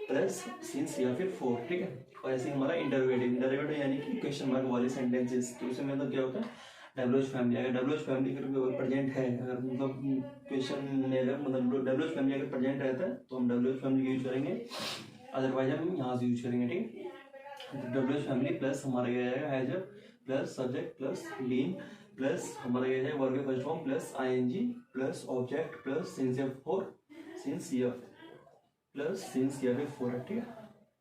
plus since या फिर 4। ठीक है, और ऐसे हमारा इंटरोगेटिव यानी कि क्वेश्चन मार्क वाले सेंटेंसेस, तो उसमें मतलब क्या होता है, डब्ल्यूएच फैमिली। अगर डब्ल्यूएच फैमिली अगर प्रेजेंट है, अगर मतलब क्वेश्चन में अगर मतलब डब्ल्यूएच फैमिली अगर प्रेजेंट रहता है तो हम डब्ल्यूएच फैमिली यूज करेंगे, अदरवाइज हम यहाँ से यूज करेंगे। ठीक है, डब्ल्यूएच फैमिली प्लस हमारा क्या जाएगा, has plus subject plus been plus हमारा क्या जाएगा, verb first form plus ING plus object plus since या फिर 4 है। ठीक है,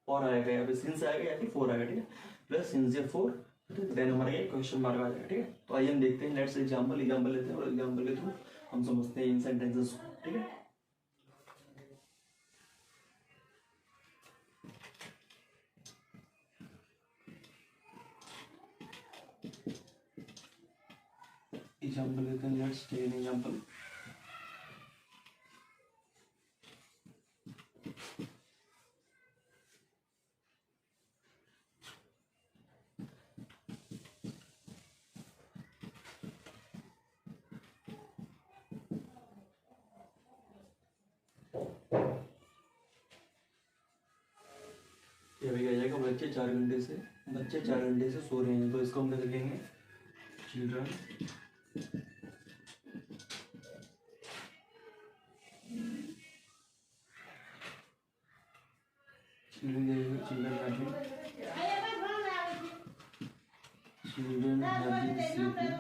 और आएगा यहाँ पे सिंस आएगा या फिर 4 आएगा। ठीक है, प्लस सिंस या 4 देन हमारा ये क्वेश्चन मार्क आ जाएगा, ठीक है। तो आइए हम देखते हैं, लेट्स एग्जांपल लेते हैं और एग्जांपल के थ्रू हम समझते हैं इन सेंटेंसेस को, ठीक है। एग्जांपल लेते हैं, लेट्स टेक एन एग्जांपल। ये भी आ जाएगा, बच्चे 4 घंटे से सो रहे हैं, तो इसको हम कैसे लिखेंगे, children children have been sleeping.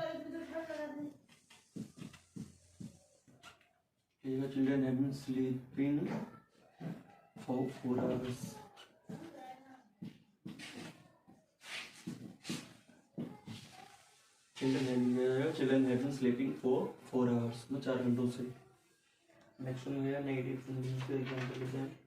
Children have been sleeping for 4 hours. Children have been sleeping for 4 hours. मतलब 4 घंटों से। नेक्स्ट वन है नेगेटिव सेंटेंस का एग्जांपल लेते हैं।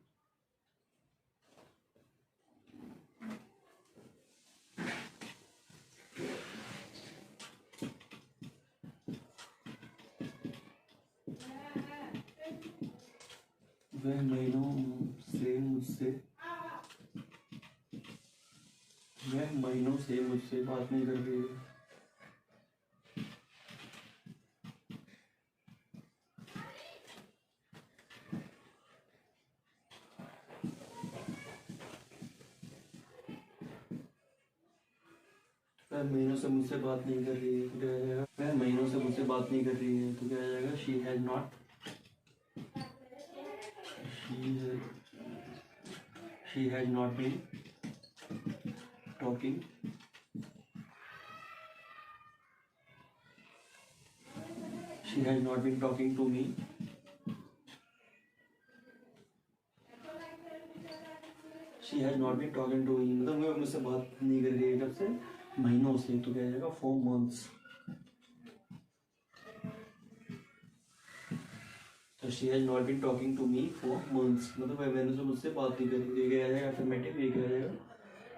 वह महीनों से मुझसे बात नहीं कर रही है। वह महीनों से मुझसे बात नहीं कर रही है, तो क्या आ जाएगा, वह महीनों से मुझसे बात नहीं कर रही है, तो क्या आ जाएगा, she has not been talking to me मतलब वह मुझसे बात नहीं कर रही है, कब से, महीनों से, तो क्या आ जाएगा, 4 months। तो she has not been talking to me for months, मतलब वह महीनों से मुझसे बात नहीं करेगी, ये क्या आ जाएगा, अफर्मेटिव, ये क्या आ जाएगा,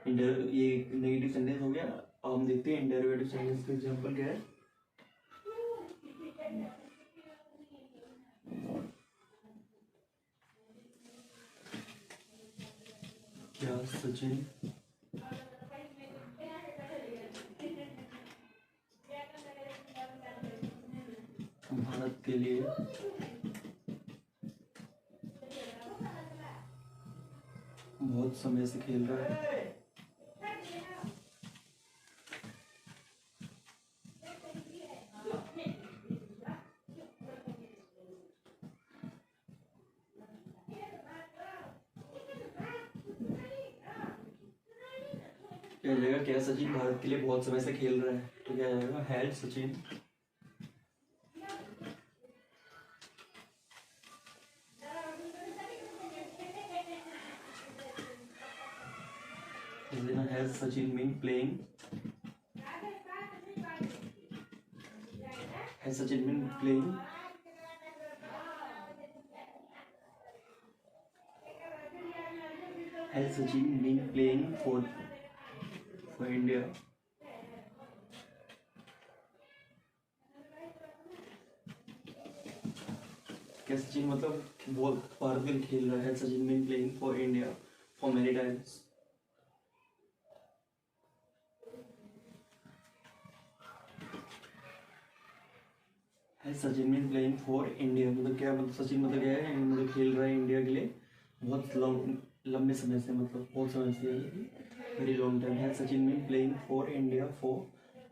ये नेगेटिव सेंटेंस हो गया। अब हम देखते हैं इंटरोगेटिव सेंटेंस का एग्जांपल क्या है। क्या सचिन भारत के लिए बहुत समय से खेल रहा है। क्या आ जाएगा, क्या सचिन भारत के लिए बहुत समय से खेल रहा है, तो क्या आ जाएगा, had Sachin has Sachin been playing? Has Sachin been playing? Has Sachin been playing for India? क्या सचिन मतलब बहुत भारत के लिए खेल रहा है, Sachin been playing for India for many times. Sachin been playing for India मतलब क्या, मतलब सचिन मतलब क्या है, मतलब खेल रहा है इंडिया के लिए बहुत लंबे समय से, मतलब बहुत समय से, वेरी लॉन्ग टाइम है। Sachin been playing for India for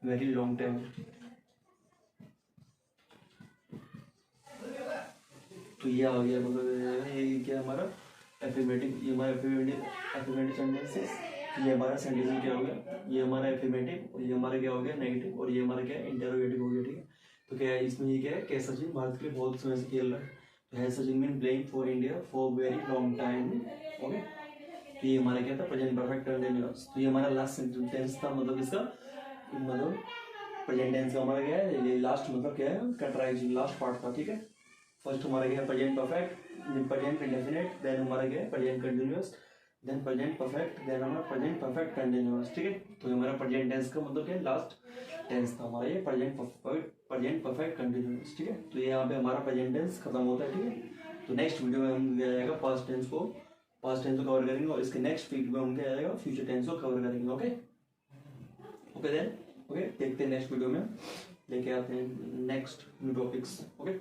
very long time। तो ये आ गया, मतलब ये क्या हमारा एफर्मेटिव, ये हमारा एफर्मेटिव सेंटेंस है। ये हमारा सेंटेंस क्या हो गया, ये हमारा एफर्मेटिव और ये हमारा क्या हो गया, नेगेटिव, और ये हमारा क्या इंटरोगेटिव हो गया, ठीक है। तो क्या है इसमें, ये क्या है, क्या सचिन भारत के लिए बहुत समय से खेल रहा है, तो है Sachin been playing for India for very long time. Okay, तो ये हमारा क्या था, प्रेजेंट परफेक्ट कंटिन्यूअस। तो ये हमारा लास्ट सेंटेंस था, मतलब इसका मतलब प्रेजेंट टेंस का हमारा क्या है, ये लास्ट मतलब क्या है, कैटराइजिंग लास्ट पार्ट था, ठीक है। फर्स्ट हमारा क्या है present perfect, then present indefinite, then हमारा क्या है present continuous, then present perfect, then हमारा प्रेजेंट परफेक्ट कंटिन्यूअस, ठीक है। तो ये हमारा प्रेजेंट टेंस का मतलब क्या है, लास्ट टेंस था हमारा ये प्रेजेंट परफेक्ट कंटिन्यूअस, ठीक है। तो ये यहाँ पे हमारा प्रेजेंट टेंस खत्म होता है, ठीक है। तो नेक्स्ट वीडियो में हम क्या जाएगा पास्ट टेंस को कवर करेंगे, और इसके नेक्स्ट वीडियो में हम क्या जाएगा फ्यूचर टेंस को कवर करेंगे। ओके ओके देन ओके, देखते हैं नेक्स्ट वीडियो में लेके आते हैं नेक्स्ट न्यू टॉपिक्स। ओके।